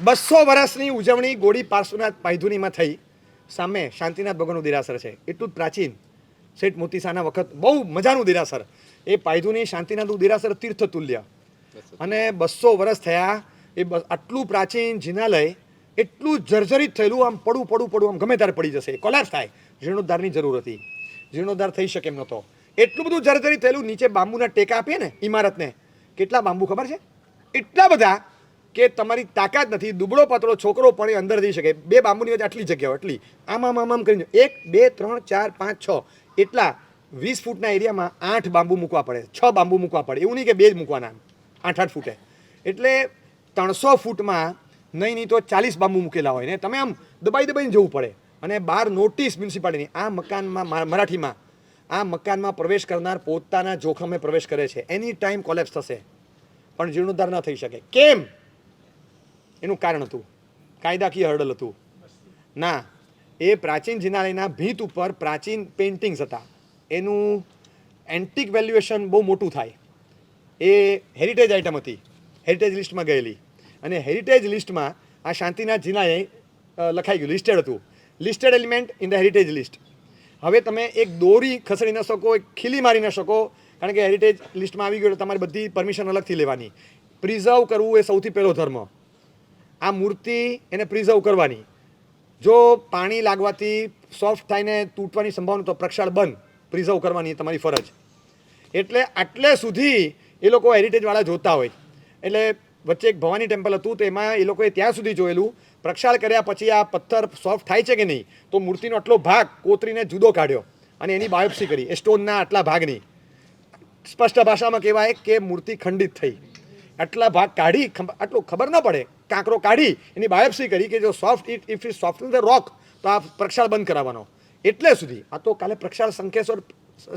200 વર્ષની ઉજવણી ગોળી પાર્શ્વનાથ પાયધુનીમાં થઈ. સામે શાંતિનાથ ભગવાનનું દેરાસર છે, એટલું જ પ્રાચીન. શેઠ મોતીસાના વખત બહુ મજાનું દેરાસર. એ પાયધુની શાંતિનાથનું દેરાસર તીર્થ તુલ્ય. અને 200 વર્ષ થયા. એ આટલું પ્રાચીન જિનાલય એટલું જર્જરિત થયેલું, આમ પડું આમ ગમે ત્યારે પડી જશે, કોલેપ્સ થાય. જીર્ણોદ્ધારની જરૂર હતી, જીર્ણોદ્ધાર થઈ શકે એમ નહોતો. એટલું બધું જર્જરિત થયેલું. નીચે બાંબુના ટેકા આપીએ ને ઇમારતને, કેટલા બાંબુ ખબર છે? એટલા બધા કે તમારી તાકાત નથી. દુબળો પાતળો છોકરો પણ એ અંદર જઈ શકે. 2 બાંબુની વચ્ચે આટલી જગ્યાઓ, એટલી આમ કરીને 1 2 3 4 5 6 એટલા 20 ફૂટના એરિયામાં 8 બાંબુ મૂકવા પડે, 6 બાંબુ મૂકવા પડે. એવું નહીં કે 2 જ મૂકવાના, 8 ફૂટે. એટલે 300 ફૂટમાં નહીં તો 40 બાંબુ મૂકેલા હોય ને તમે આમ દબાઈને જવું પડે. અને બહાર નોટિસ મ્યુનિસિપાલિટીની, આ મકાનમાં મરાઠીમાં, આ મકાનમાં પ્રવેશ કરનાર પોતાના જોખમે પ્રવેશ કરે છે. એની ટાઈમ કોલેપ્સ થશે પણ જીર્ણોદ્ધાર ન થઈ શકે. કેમ? એનું કારણ હતું કાયદાકીય હર્ડલ હતું ના. એ પ્રાચીન જિનાલયના ભીંત ઉપર પ્રાચીન પેઇન્ટિંગ્સ હતા. એનું એન્ટિક વેલ્યુએશન બહુ મોટું થાય. એ હેરિટેજ આઇટમ હતી, હેરિટેજ લિસ્ટમાં ગયેલી. અને હેરિટેજ લિસ્ટમાં આ શાંતિનાથ જિનાલય લખાઈ ગયું, લિસ્ટેડ હતું. Listed element in the heritage list. હવે તમે એક દોરી ખસેડી ન શકો, એક ખીલી મારી ન શકો, કારણ કે હેરિટેજ લિસ્ટમાં આવી ગયું. તમારે બધી પરમિશન અલગથી લેવાની. પ્રિઝર્વ કરવું એ સૌથી પહેલો ધર્મ. આ મૂર્તિ એને પ્રિઝર્વ કરવાની. જો પાણી લાગવાથી સોફ્ટ થઈને તૂટવાની સંભાવના તો પ્રક્ષાળ બંધ, પ્રિઝર્વ કરવાની તમારી ફરજ. એટલે આટલે સુધી એ લોકો હેરિટેજવાળા જોતા હોય. એટલે વચ્ચે એક ભવાની ટેમ્પલ હતું, તો એમાં એ લોકોએ ત્યાં સુધી જોયેલું પ્રક્ષાળ કર્યા પછી આ પથ્થર સોફ્ટ થાય છે કે નહીં. તો મૂર્તિનો આટલો ભાગ કોતરીને જુદો કાઢ્યો અને એની બાયોપ્સી કરી. એ સ્ટોનના આટલા ભાગની સ્પષ્ટ ભાષામાં કહેવાય કે મૂર્તિ ખંડિત થઈ. આટલા ભાગ કાઢી, આટલું ખબર ન પડે, કાંકરો કાઢી એની બાયોપ્સી કરી કે જો soft if it soft the રોક તો આ પ્રક્ષાળ બંધ કરાવવાનો. એટલે સુધી આ તો કાલે પ્રક્ષાળ સંકેશ્વર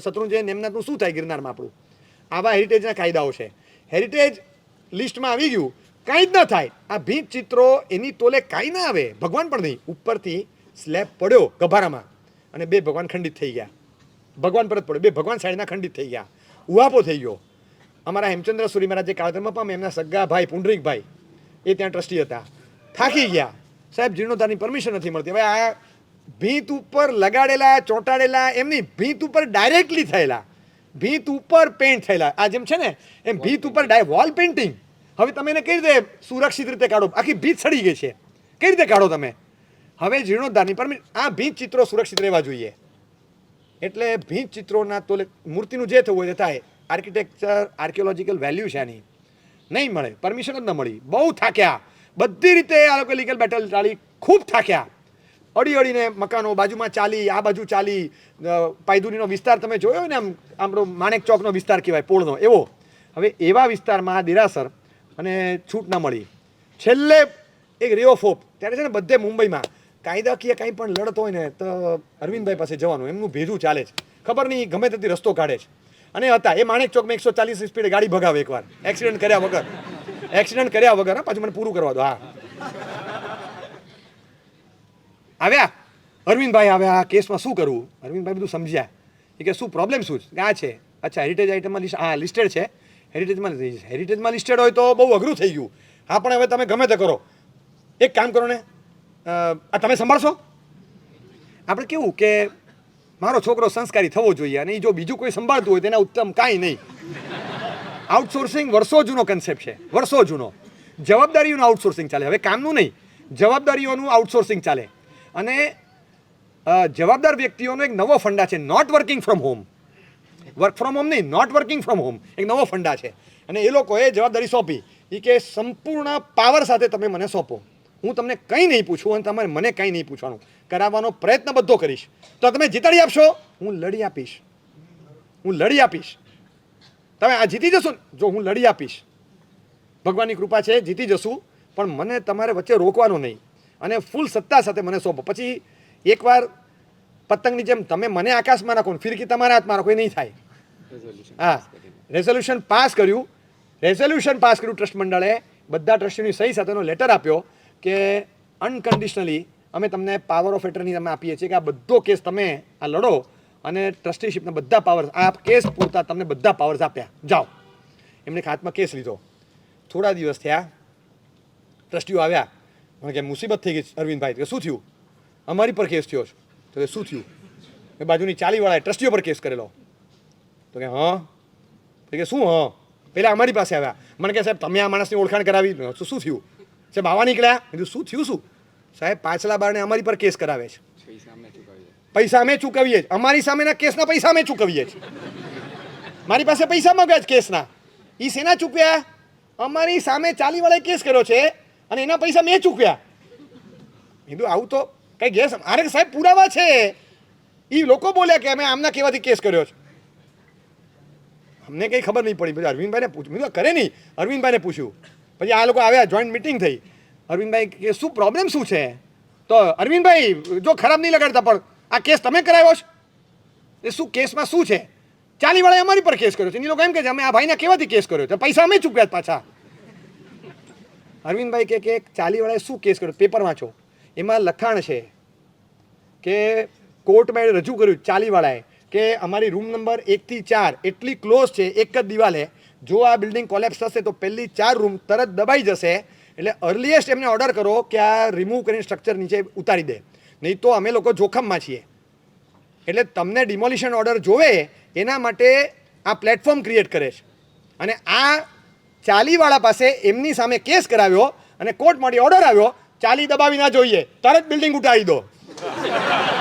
શત્રુંજય એમનાનું શું થાય ગિરનારમાં આપણું. આવા હેરિટેજના કાયદાઓ છે. હેરિટેજ લિસ્ટમાં આવી ગયું, કાંઈ જ ન થાય. આ ભીંત ચિત્રો એની તોલે કાંઈ ના આવે, ભગવાન પણ નહીં. ઉપરથી સ્લેબ પડ્યો ગભારામાં અને 2 ભગવાન ખંડિત થઈ ગયા. ભગવાન પરત પડ્યો, 2 ભગવાન સાઈડના ખંડિત થઈ ગયા. ઉહાપો થઈ ગયો. અમારા હેમચંદ્ર સુરી મહારાજ જે કાળધર્મ પામે, એમના સગા ભાઈ પુંડરીકભાઈ એ ત્યાં ટ્રસ્ટી હતા, થાકી ગયા. સાહેબ જીર્ણોદ્ધારની પરમિશન નથી મળતી. હવે આ ભીંત ઉપર લગાડેલા ચોંટાડેલા એમની ભીંત ઉપર ડાયરેક્ટલી થયેલા, ભીંત ઉપર પેઇન્ટ થયેલા, આ જેમ છે ને એમ ભીંત ઉપર વોલ પેઇન્ટિંગ. હવે તમે એને કઈ રીતે સુરક્ષિત રીતે કાઢો? આખી ભીંત સડી ગઈ છે, કઈ રીતે કાઢો તમે? હવે જીર્ણોદ્ધારની પરમિશન, આ ભીંત ચિત્રો સુરક્ષિત રહેવા જોઈએ. એટલે ભીંત ચિત્રોના તોલે મૂર્તિનું જે થવું હોય તે થાય. આર્કિટેક્ચર આર્કિયોલોજીકલ વેલ્યુ છે આની, નહીં મળે, પરમિશન જ ન મળી. બહુ થાક્યા બધી રીતે. આ લોકો લીગલ બેટલ ચાલી, ખૂબ થાક્યા. અડીને મકાનો બાજુમાં ચાલી, આ બાજુ ચાલી. પાયધુનીનો વિસ્તાર તમે જોયો હોય ને, આમ આપણો માણેક ચોકનો વિસ્તાર કહેવાય, પોળનો એવો. હવે એવા વિસ્તારમાં દેરાસર અને છૂટ ના મળી. છેલ્લે એક રે ઓફ હોપ. ત્યારે છે ને બધે મુંબઈમાં કાયદાકીય કાંઈ પણ લડત હોય ને તો અરવિંદભાઈ પાસે જવાનું. એમનું ભેજું ચાલે છે, ખબર નહીં ગમે તેથી રસ્તો કાઢે છે. અને હતા એ માણેક ચોકમાં 140 સ્પીડે ગાડી ભગાવે એકવાર, એક્સિડન્ટ કર્યા વગર. પાછું મને પૂરું કરવા દો. હા, આવ્યા અરવિંદભાઈ, આવ્યા. કેસમાં શું કરવું? અરવિંદભાઈ બધું સમજ્યા. એ કે શું પ્રોબ્લેમ શું છે? આ છે, અચ્છા હેરિટેજ આઇટમમાં લિસ્ટેડ છે. હેરિટેજમાં લિસ્ટેડ હોય તો બહુ અઘરું થઈ ગયું. હા, પણ હવે તમે ગમે તે કરો. એક કામ કરો ને, આ તમે સંભાળશો. આપણે કેવું કે મારો છોકરો સંસ્કારી થવો જોઈએ, અને જો બીજું કોઈ સંભાળતું હોય તેના ઉત્તમ કાંઈ નહીં. આઉટસોર્સિંગ વર્ષો જૂનો કન્સેપ્ટ છે, વર્ષો જૂનો. જવાબદારીઓનું આઉટસોર્સિંગ ચાલે. હવે કામનું નહીં, જવાબદારીઓનું આઉટસોર્સિંગ ચાલે. અને જવાબદાર વ્યક્તિઓનો એક નવો ફંડા છે, not working from home. Work from home નહીં, નોટ વર્કિંગ ફ્રોમ હોમ એક નવો ફંડા છે. અને એ લોકોએ જવાબદારી સોંપી. એ કે સંપૂર્ણ પાવર સાથે તમે મને સોંપો, હું તમને કંઈ નહીં પૂછું અને તમારે મને કંઈ નહીં પૂછવાનું. કરાવવાનો પ્રયત્ન બધો કરીશ. તો તમે જીતાડી આપશો, હું લડી આપીશ. તમે આ જીતી જશો ને? જો હું લડી આપીશ, ભગવાનની કૃપા છે, જીતી જશું. પણ મને તમારે વચ્ચે રોકવાનો નહીં અને ફૂલ સત્તા સાથે મને સોંપો. પછી એકવાર પતંગની જેમ તમે મને આકાશમાં રાખો ને ફિરકી તમારા હાથમાં રાખો, એ નહીં થાય. હા, રેઝોલ્યુશન પાસ કર્યું ટ્રસ્ટ મંડળે. બધા ટ્રસ્ટીની સહી સાથેનો લેટર આપ્યો કે અનકન્ડિશનલી અમે તમને પાવર ઓફ એટર્ની તમે આપીએ છીએ કે આ બધો કેસ તમે આ લડો અને ટ્રસ્ટીશીપના બધા પાવર્સ, આ કેસ પૂરતા તમને બધા પાવર્સ આપ્યા, જાઓ. એમણે હાથમાં કેસ લીધો. થોડા દિવસ થયા, ટ્રસ્ટીઓ આવ્યા મને કે મુસીબત થઈ ગઈ અરવિંદભાઈ. કે શું થયું? અમારી પર કેસ થયો છે. તો કે શું થયું? એ બાજુની ચાલીવાળાએ ટ્રસ્ટીઓ પર કેસ કરેલો. તો કે હા. તો કે શું હા? પહેલાં અમારી પાસે આવ્યા, મને કહે સાહેબ તમે આ માણસની ઓળખાણ કરાવી. શું થયું? સાહેબ આવા નીકળ્યા. કીધું શું થયું? શું સાહેબ પાછલા બારણે અમારી પર કેસ કરાવે છે. પૈસા અમે ચૂકવીએ છીએ. અમારી સામેના કેસના પૈસા અમે ચૂકવીએ છીએ. મારી પાસે પૈસા માંગ્યા છે કેસના. એ શેના ચૂકવ્યા? અમારી સામે ચાલીવાળાએ કેસ કર્યો છે અને એના પૈસા મેં ચૂકવ્યા. કીધું આવું તો કઈ ગેસ? અરે સાહેબ પુરાવા છે. એ લોકો બોલ્યા કે અમે આમના કહેવાથી કેસ કર્યો છે. અમને કંઈ ખબર નહીં પડી. પછી અરવિંદભાઈને પૂછ્યું. મેં કરે નહીં. અરવિંદભાઈને પૂછ્યું. પછી આ લોકો આવ્યા, જોઈન્ટ મિટિંગ થઈ. અરવિંદભાઈ કે શું પ્રોબ્લેમ શું છે? તો અરવિંદભાઈ જો ખરાબ નહીં લગાડતા પણ આ કેસ તમે કરાવ્યો છે? એ શું કેસમાં શું છે? ચાલીવાળાએ અમારી પર કેસ કર્યો છે. એ લોકો એમ કહે છે અમે આ ભાઈના કહેવાથી કેસ કર્યો છે, પૈસા અમે ચૂક્યા પાછા. અરવિંદભાઈ કે ચાલીવાળાએ શું કેસ કર્યો? પેપર વાંચો. એમાં લખાણ છે કે કોર્ટમાં રજૂ કર્યું ચાલીવાળાએ કે અમારી રૂમ નંબર 1 થી 4 એટલી ક્લોઝ છે એક જ દિવાલે, જો આ બિલ્ડિંગ કોલેપ્સ થશે તો પહેલી 4 રૂમ તરત દબાઈ જશે. એટલે અર્લીએસ્ટ એમને ઓર્ડર કરો કે આ રિમૂવ કરીને સ્ટ્રક્ચર નીચે ઉતારી દે, નહીં તો અમે લોકો જોખમમાં છીએ. એટલે તમને ડિમોલિશન ઓર્ડર જોવે એના માટે આ પ્લેટફોર્મ ક્રિએટ કરે છે. અને આ ચાલીવાળા પાસે એમની સામે કેસ કરાવ્યો અને કોર્ટમાંથી ઓર્ડર આવ્યો ચાલી દબાવી ના જોઈએ, તરત બિલ્ડિંગ ઉતારી દો.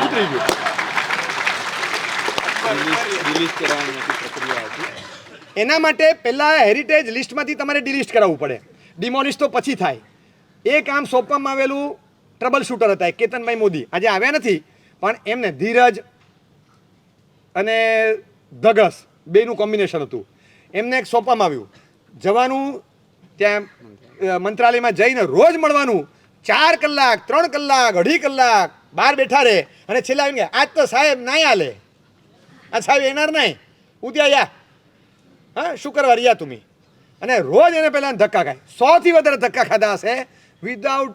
ઉતરી ગયું. એના માટે પહેલાં હેરિટેજ લિસ્ટમાંથી તમારે ડિલિસ્ટ કરાવવું પડે. ડિમોલિશ તો પછી થાય. એ કામ સોંપવામાં આવેલું ટ્રબલ શૂટર હતા કેતનભાઈ મોદી, આજે આવ્યા નથી, પણ એમને ધીરજ અને ધગસ બેનું કોમ્બિનેશન હતું. એમને એક સોંપવામાં આવ્યું જવાનું, ત્યાં મંત્રાલયમાં જઈને રોજ મળવાનું, 4 કલાક 3 કલાક 2.5 કલાક બહાર બેઠા રહે અને છેલ્લા આવીને આજ તો સાહેબ ના હાલે, આ સાહેબ એનાર નહીં, ઉદ્યા યા હા શુક્રવાર યા તમે. અને રોજ એને પહેલાં ધક્કા ખાય, 100થી વધારે ધક્કા ખાધા હશે વિધાઉટ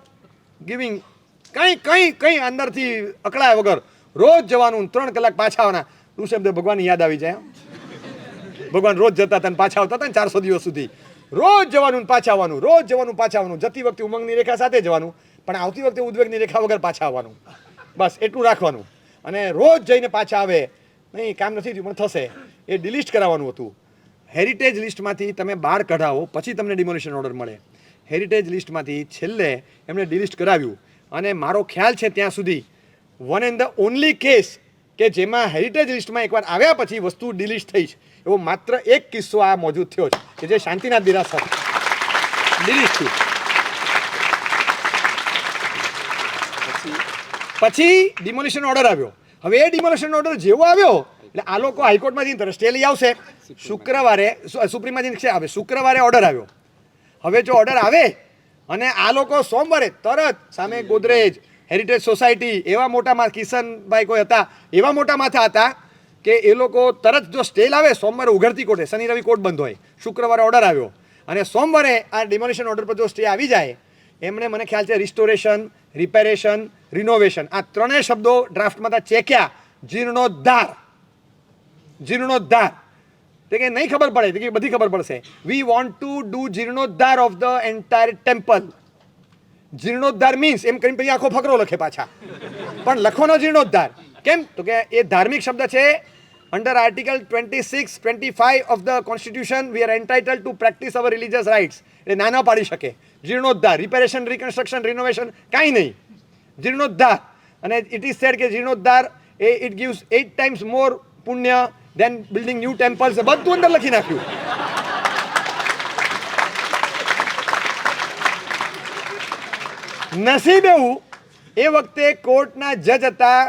ગિવિંગ, કંઈ અંદરથી અકળાય વગર રોજ જવાનું, 3 કલાક પાછા આવવાના. ઋષભદેવ ભગવાનની યાદ આવી જાય. ભગવાન રોજ જતા હતા ને પાછા આવતા હતા ને 400 દિવસ સુધી. રોજ જવાનું પાછા આવવાનું, રોજ જવાનું પાછા આવવાનું. જતી વખતે ઉમંગની રેખા સાથે જવાનું, પણ આવતી વખતે ઉદ્વેગની રેખા વગર પાછા આવવાનું. બસ એટલું રાખવાનું. અને રોજ જઈને પાછા આવે, નહીં કામ નથી થયું પણ થશે, એ ડિલિસ્ટ કરાવવાનું હતું. હેરિટેજ લિસ્ટમાંથી તમે બહાર કઢાવો પછી તમને ડિમોલિશન ઓર્ડર મળે. હેરિટેજ લિસ્ટમાંથી છેલ્લે એમણે ડિલિસ્ટ કરાવ્યું. અને મારો ખ્યાલ છે ત્યાં સુધી one and the only case કે જેમાં હેરિટેજ લિસ્ટમાં એકવાર આવ્યા પછી વસ્તુ ડિલિસ્ટ થઈ છે એવો માત્ર એક કિસ્સો આ મોજૂદ થયો છે કે જે શાંતિનાથ દેરાસર ડિલિસ્ટ થયું. પછી ડિમોલિશન ઓર્ડર આવ્યો. હવે એ ડિમોલિશન ઓર્ડર જેવો આવ્યો એટલે આ લોકો હાઈકોર્ટમાં જઈને સ્ટે લઈ આવશે. શુક્રવારે સુપ્રીમમાં જઈને આવે, શુક્રવારે ઓર્ડર આવ્યો. હવે જો ઓર્ડર આવે અને આ લોકો સોમવારે તરત સામે ગોદરેજ, હેરિટેજ સોસાયટી એવા મોટામાં કિશનભાઈ કોઈ હતા એવા મોટા માથા હતા કે એ લોકો તરત જો સ્ટે લાવે સોમવારે ઉઘડતી કોર્ટે, શનિ રવિ કોર્ટ બંધ હોય, શુક્રવારે ઓર્ડર આવ્યો અને સોમવારે આ ડિમોલિશન ઓર્ડર પર જો સ્ટે આવી જાય, એમણે મને ખ્યાલ છે રિસ્ટોરેશન, રિપેરેશન, રિનોવેશન આ 3 શબ્દો ડ્રાફ્ટમાં ચેક્યા. જીર્ણોદ્ધાર, જીર્ણોદ્ધાર તે કે નહીં ખબર પડે કે બધી ખબર પડશે. વી વોન્ટ ટુ ડુ જીર્ણોદ્ધાર ઓફ ધ એન્ટાયર ટેમ્પલ. જીર્ણોદ્ધાર મીન્સ એમ કરીને પછી આખો ફકરો લખે પાછા, પણ લખવાનો જીર્ણોદ્ધાર કેમ? તો કે એ ધાર્મિક શબ્દ છે. Under article 26-25 of the constitution we are entitled to practise our religious rights. એટલે નાના પાડી શકે. જીર્ણોદ્ધાર, રિપેરેશન, રિકન્સ્ટ્રક્શન, રિનોવેશન કાંઈ નહીં, જીર્ણોદ્ધાર. અને ઇટ ઇઝ સેડ કે જીર્ણોદ્ધાર ઇટ ગિવ્સ 8 times મોર પુણ્ય દેન બિલ્ડિંગ ન્યૂ ટેમ્પલ્સ. બધું અંદર લખી નાખ્યું. નસીબ એવું એ વખતે કોર્ટના જજ હતા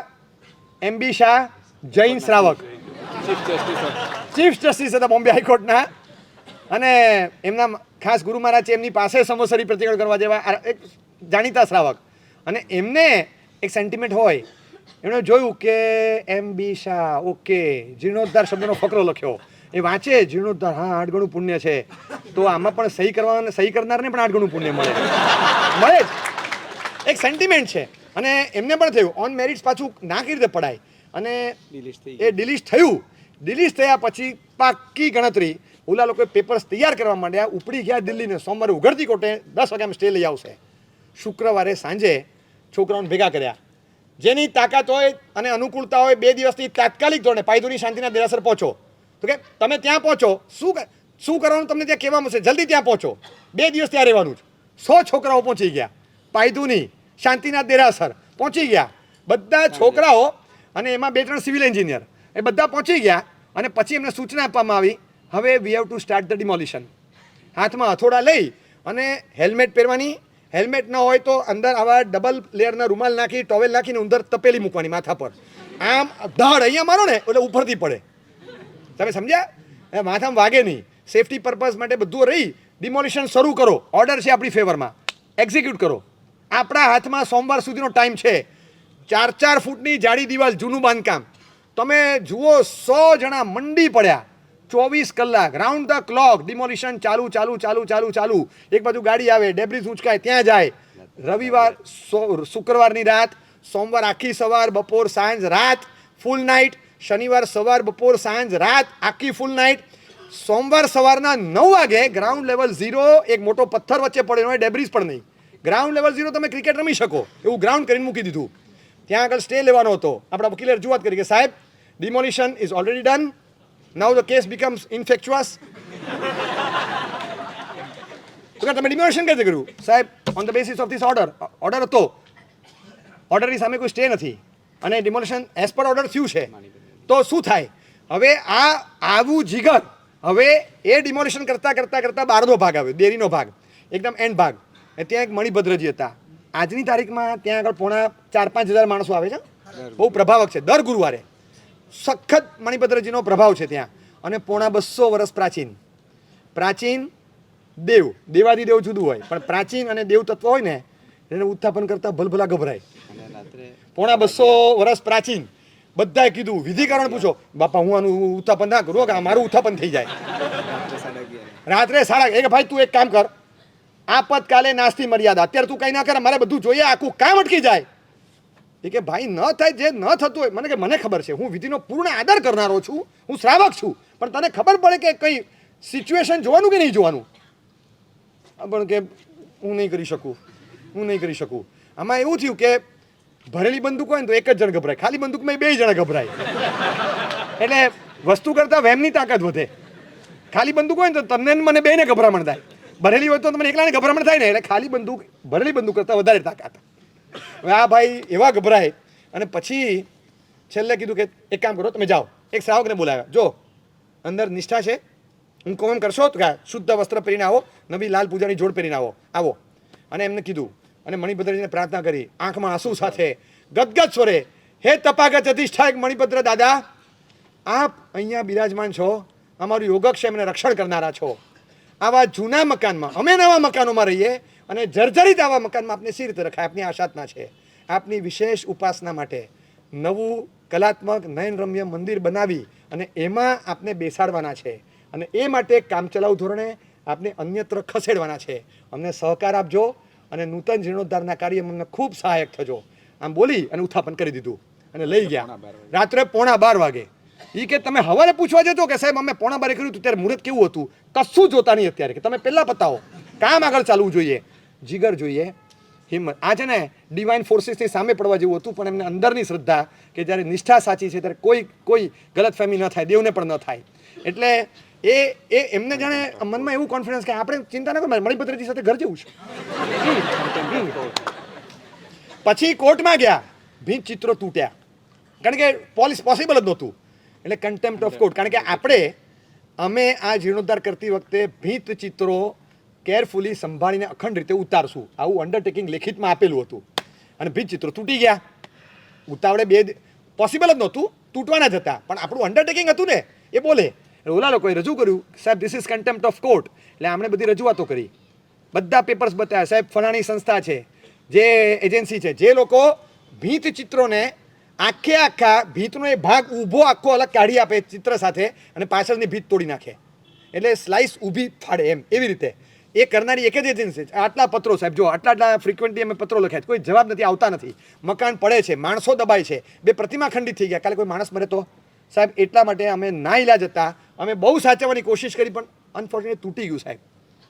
MB શાહ, જૈન શ્રાવક, ચીફ જસ્ટિસ હતા બોમ્બે હાઈકોર્ટના. અને એમના ખાસ ગુરુ મહારાજ છે, એમની પાસે સમોસરી પ્રતિક્રમણ કરવા જેવા એક જાણીતા શ્રાવક. અને એમને એક સેન્ટિમેન્ટ હોય, એમણે જોયું કે MB શાહ ઓકે જીર્ણોદ્ધાર શબ્દનો ફકરો લખ્યો, એ વાંચે જીર્ણોદ્ધાર, હા 8 ગણું પુણ્ય છે, તો આમાં પણ સહી કરવા સહી કરનારને પણ 8 ગણું પુણ્ય મળે જ. એક સેન્ટિમેન્ટ છે. અને એમને પણ થયું ઓન મેરિટ્સ પાછું ના કરી રીતે પડાય. અને એ ડિલિસ્ટ થયું. ડિલિસ્ટ થયા પછી પાક્કી ગણતરી, ઓલા લોકોએ પેપર્સ તૈયાર કરવા માંડ્યા, ઉપડી ગયા દિલ્હીને. સોમવારે ઉઘડતી કોર્ટે 10 વાગ્યામાં સ્ટે લઈ આવશે. શુક્રવારે સાંજે છોકરાઓને ભેગા કર્યા. જેની તાકાત હોય અને અનુકૂળતા હોય 2 દિવસથી તાત્કાલિક ધોરણે પાયધુની શાંતિના દેરાસર પહોંચો. તો કે તમે ત્યાં પહોંચો, શું કરવાનું તમને ત્યાં કહેવામાં આવશે, જલ્દી ત્યાં પહોંચો. 2 દિવસ ત્યાં રહેવાનું જ. 100 છોકરાઓ પહોંચી ગયા પાયધુની શાંતિનાથ દેરાસર પહોંચી ગયા બધા છોકરાઓ, અને એમાં 2-3 સિવિલ એન્જિનિયર, એ બધા પહોંચી ગયા. અને પછી એમને સૂચના આપવામાં આવી, હવે we have to start the demolition. હાથમાં હથોડા લઈ અને હેલ્મેટ પહેરવાની, હેલ્મેટ ન હોય તો અંદર આવા ડબલ લેયરના રૂમાલ નાખી, ટોવેલ નાખીને અંદર તપેલી મૂકવાની માથા પર. આમ ધડ અહીંયા મારો ને એટલે ઉપરથી પડે. તમે સમજ્યા? માથામાં વાગે નહીં. સેફટી પર્પઝ માટે બધું રહી, ડિમોલિશન શરૂ કરો. ઓર્ડર છે આપણી ફેવરમાં, એક્ઝિક્યુટ કરો. આપણા હાથમાં સોમવાર સુધીનો ટાઈમ છે. 4-4 ફૂટની જાડી દિવાલ, જૂનું બાંધકામ. તમે જુઓ 100 જણા મંડી પડ્યા, 24 કલાક રાઉન્ડ ધ ક્લોક ડિમોલિશન ચાલુ. એક બાજુ ગાડી આવે, ડેબ્રિસ ઉંચકાય, ત્યાં જાય. રવિવાર, શુક્રવારની રાત, સોમવાર આખી સવાર, બપોર, સાંજ, રાત, ફૂલ નાઇટ. શનિવાર સવાર, બપોર, સાંજ, રાત, આખી ફૂલ નાઇટ. સોમવાર સવારના 9 વાગે ગ્રાઉન્ડ લેવલ 0, એક મોટો પથ્થર વચ્ચે પડેલો હોય, ડેબ્રિસ પણ નહીં. ગ્રાઉન્ડ લેવલ 0 તમે ક્રિકેટ રમી શકો એવું ગ્રાઉન્ડ કરીને મૂકી દીધું. ત્યાં આગળ સ્ટે લેવાનો હતો. આપણા વકીલે રજૂઆત કરી કે સાહેબ, demolition is already done, now the case becomes infructuous. તો તમે ડિમોલિશન કઈ રીતે કર્યું? સાહેબ, on the basis of this order હતો, ઓર્ડરની સામે કોઈ સ્ટે નથી અને ડિમોલિશન એઝ પર ઓર્ડર થયું છે. તો શું થાય હવે? આવું જીગર. હવે એ ડિમોલિશન કરતા બહારનો ભાગ આવ્યો, દેરીનો ભાગ, એકદમ એન્ડ ભાગ. ત્યાં એક મણિભદ્રજી હતા. આજની તારીખમાં ત્યાં આગળ પોણા 4-5 હજાર માણસો આવે છે. બહુ પ્રભાવક છે. દર ગુરુવારે સખત મણિભદ્રજીનો પ્રભાવ છે ત્યાં. અને પોણા 200 વર્ષ પ્રાચીન દેવાદિદેવ જુદું હોય, પણ પ્રાચીન અને દેવ તત્વ હોય ને એને ઉત્થાપન કરતા ભલભલા ગભરાય. પોણા 200 વર્ષ પ્રાચીન. બધાએ કીધું, વિધિકરણ પૂછો, બાપા હું આનું ઉત્થાપન ના કરું કે મારું ઉત્થાપન થઈ જાય. રાત્રે 11:30 ભાઈ તું એક કામ કર, આપતકાલે નાસ્તી મર્યાદા, અત્યારે તું કંઈ ના કરે, મારે બધું જોઈએ, આખું કામ અટકી જાય. એ કે ભાઈ ન થાય, જે ન થતું હોય મને ખબર છે, હું વિધિનો પૂર્ણ આદર કરનારો છું, હું શ્રાવક છું, પણ તને ખબર પડે કે કઈ સિચ્યુએશન જોવાનું કે નહીં જોવાનું. પણ કે હું નહીં કરી શકું. આમાં એવું થયું કે ભરેલી બંદૂક હોય ને તો એક જ જણ ગભરાય, ખાલી બંદૂકમાં 2 જણા ગભરાય. એટલે વસ્તુ કરતાં વહેમની તાકાત વધે. ખાલી બંદૂક હોય ને તો તમને મને 2ને ગભરામણ થાય, ભરેલી હોય તો તમને એકલાને ગભરામણ થાય ને. એટલે ભરેલી બંદૂક કરતાં વધારે તાકાત. હવે આ ભાઈ એવા ગભરાય. અને પછી છેલ્લે કીધું કે એક કામ કરો, તમે જાઓ. એક શ્રાવકને બોલાવ્યા, જો અંદર નિષ્ઠા છે, હું કોમ કરશો તો શુદ્ધ વસ્ત્ર પહેરીને આવો, નવી લાલ પૂજાની જોડ પહેરીને આવો. અને એમને કીધું, અને મણિભદ્રજીને પ્રાર્થના કરી, આંખમાં આંસુ સાથે, ગદગદ સ્વરે, હે તપાગત અધિષ્ઠાયક મણિભદ્ર દાદા, આપ અહીંયા બિરાજમાન છો, અમારું યોગક્ષેમ અને રક્ષણ કરનારા છો. આવા જૂના મકાનમાં, અમે નવા મકાનોમાં રહીએ અને જર્જરિત આવા મકાનમાં આપને સી રીતે રખાય? આપની આશાતના છે. આપની વિશેષ ઉપાસના માટે નવું કલાત્મક નયનરમ્ય મંદિર બનાવી અને એમાં આપને બેસાડવાના છે. અને એ માટે કામચલાઉ ધોરણે આપને અન્યત્ર ખસેડવાના છે. અમને સહકાર આપજો અને નૂતન જીર્ણોદ્ધારના કાર્યમાં અમને ખૂબ સહાયક થજો. આમ બોલી અને ઉત્થાપન કરી દીધું અને લઈ ગયા. રાત્રે 11:15 વાગે. એ કે તમે હવારે પૂછવા જજો કે સાહેબ અમે 11:15 કર્યું હતું ત્યારે મુહૂર્ત કેવું હતું? કશું જોતા નહીં અત્યારે, કે તમે પહેલાં પતાવો, કામ આગળ ચાલવું જોઈએ, જીગર જોઈએ, હિંમત. આ છે ને ડિવાઇન ફોર્સિસની સામે પડવા જેવું હતું, પણ એમને અંદરની શ્રદ્ધા કે જ્યારે નિષ્ઠા સાચી છે ત્યારે કોઈ ગલત ફહેમી ન થાય, દેવને પણ ન થાય. એટલે એમને જાણે મનમાં એવું કોન્ફિડન્સ કે આપણે ચિંતા ન કરો, મણિભદ્રજી સાથે ઘર જેવું છે. પછી કોર્ટમાં ગયા, ભીંત ચિત્રો તૂટ્યા, કારણ કે પોસિબલ જ નહોતું. એટલે કન્ટેમ્પ્ટ ઓફ કોર્ટ, કારણ કે અમે આ જીર્ણોદ્ધાર કરતી વખતે ભીંત ચિત્રો કેરફુલી સંભાળીને અખંડ રીતે ઉતારશું, આવું અંડરટેકિંગ લેખિતમાં આપેલું હતું. અને ભીંત ચિત્રો તૂટી ગયા. ઉતાવળે પોસિબલ જ નહોતું, તૂટવાના જ હતા, પણ આપણું અંડરટેકિંગ હતું ને એ બોલે. ઓલા લોકોએ રજૂ કર્યું, સાહેબ this is contempt of court. એટલે આપણે બધી રજૂઆતો કરી, બધા પેપર્સ બતાવ્યા, સાહેબ ફલાણી સંસ્થા છે, જે એજન્સી છે, જે લોકો ભીંત ચિત્રોને આખા ભીંતનો એ ભાગ ઊભો આખો અલગ કાઢી આપે ચિત્ર સાથે અને પાછળની ભીંત તોડી નાખે, એટલે સ્લાઇસ ઊભી ફાડે એમ, એવી રીતે એ કરનારી એક જ એજન્સી છે. આટલા પત્રો સાહેબ જો, આટલા ફ્રિકવન્ટલી અમે પત્રો લખ્યા, કોઈ જવાબ નથી, આવતા નથી, મકાન પડે છે, માણસો દબાય છે, 2 પ્રતિમા ખંડિત થઈ ગયા, કાલે કોઈ માણસ મરે તો સાહેબ. એટલા માટે અમે ના ઇલાજ હતા, અમે બહુ સાચવવાની કોશિશ કરી, પણ અનફોર્ચ્યુનેટ તૂટી ગયું સાહેબ.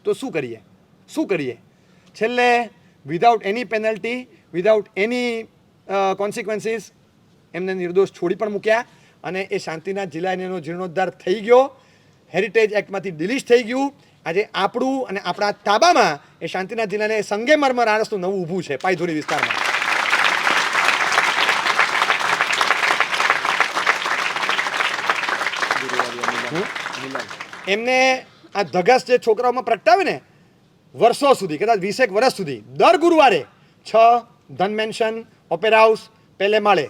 તો શું કરીએ? છેલ્લે વિધાઉટ એની પેનલ્ટી, વિધાઉટ એની કોન્સિક્વન્સીસ એમને નિર્દોષ છોડી પણ મૂક્યા અને એ શાંતિનાથ જિલ્લાનો જીર્ણોદ્ધાર થઈ ગયો, હેરિટેજ એક્ટમાંથી ડિલીટ થઈ ગયું. આજે આપણું અને આપણા તાબામાં એ શાંતિનાથ જિલ્લાને સંગે મરમર આરસનું નવું ઊભું છે પાયધુરી વિસ્તારમાં. એમને આ ધગસ જે છોકરાઓમાં પ્રગટાવે ને વર્ષો સુધી, કદાચ 20 વર્ષ સુધી દર ગુરુવારે 6 ધન મેન્શન, ઓપેરા હાઉસ, પહેલે માળે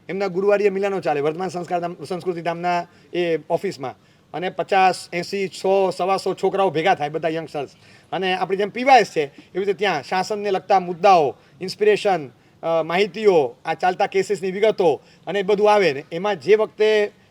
એમના ગુરુવારીય મિલનો ચાલે વર્તમાન સંસ્કૃતિ ધામના એ ઓફિસમાં. અને 50, 80, 100, 125 છોકરાઓ ભેગા થાય, બધા યંગસ્ટર્સ. અને આપણી જેમ પીવાયસ છે એવી રીતે ત્યાં શાસનને લગતા મુદ્દાઓ, ઇન્સ્પિરેશન, માહિતીઓ, આ ચાલતા કેસીસની વિગતો અને એ બધું આવે ને એમાં જે વખતે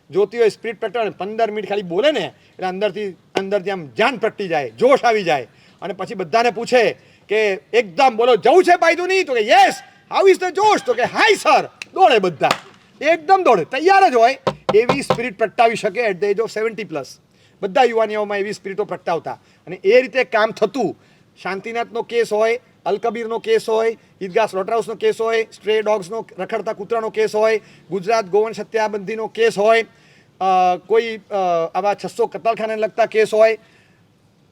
જોતી હોય સ્પિરિટ પ્રગટાવે 15 મિનિટ ખાલી બોલે ને એટલે અંદરથી આમ જાન પ્રગટી જાય, જોશ આવી જાય. અને પછી બધાને પૂછે કે એકદમ બોલો જવું છે પાયધુની? તો કે યસ. હાઉ ઇઝ ધ જોશ? તો કે હાય સર. દોડે બધા, એકદમ દોડે, તૈયાર જ હોય. એવી સ્પિરિટ પ્રગટાવી શકે એટ ધ એજ ઓફ 70+. બધા યુવાનીઓમાં એવી સ્પિરિટો પ્રગટાવતા અને એ રીતે કામ થતું. શાંતિનાથનો કેસ હોય, અલકબીરનો કેસ હોય, ઈદગાહ સ્લોટર હાઉસનો કેસ હોય, સ્ટ્રે ડોગ્સનો રખડતા કૂતરાનો કેસ હોય, ગુજરાત ગૌવંશ હત્યાબંધીનો કેસ હોય, કોઈ આવા 600 કતલખાનાને લગતા કેસ હોય.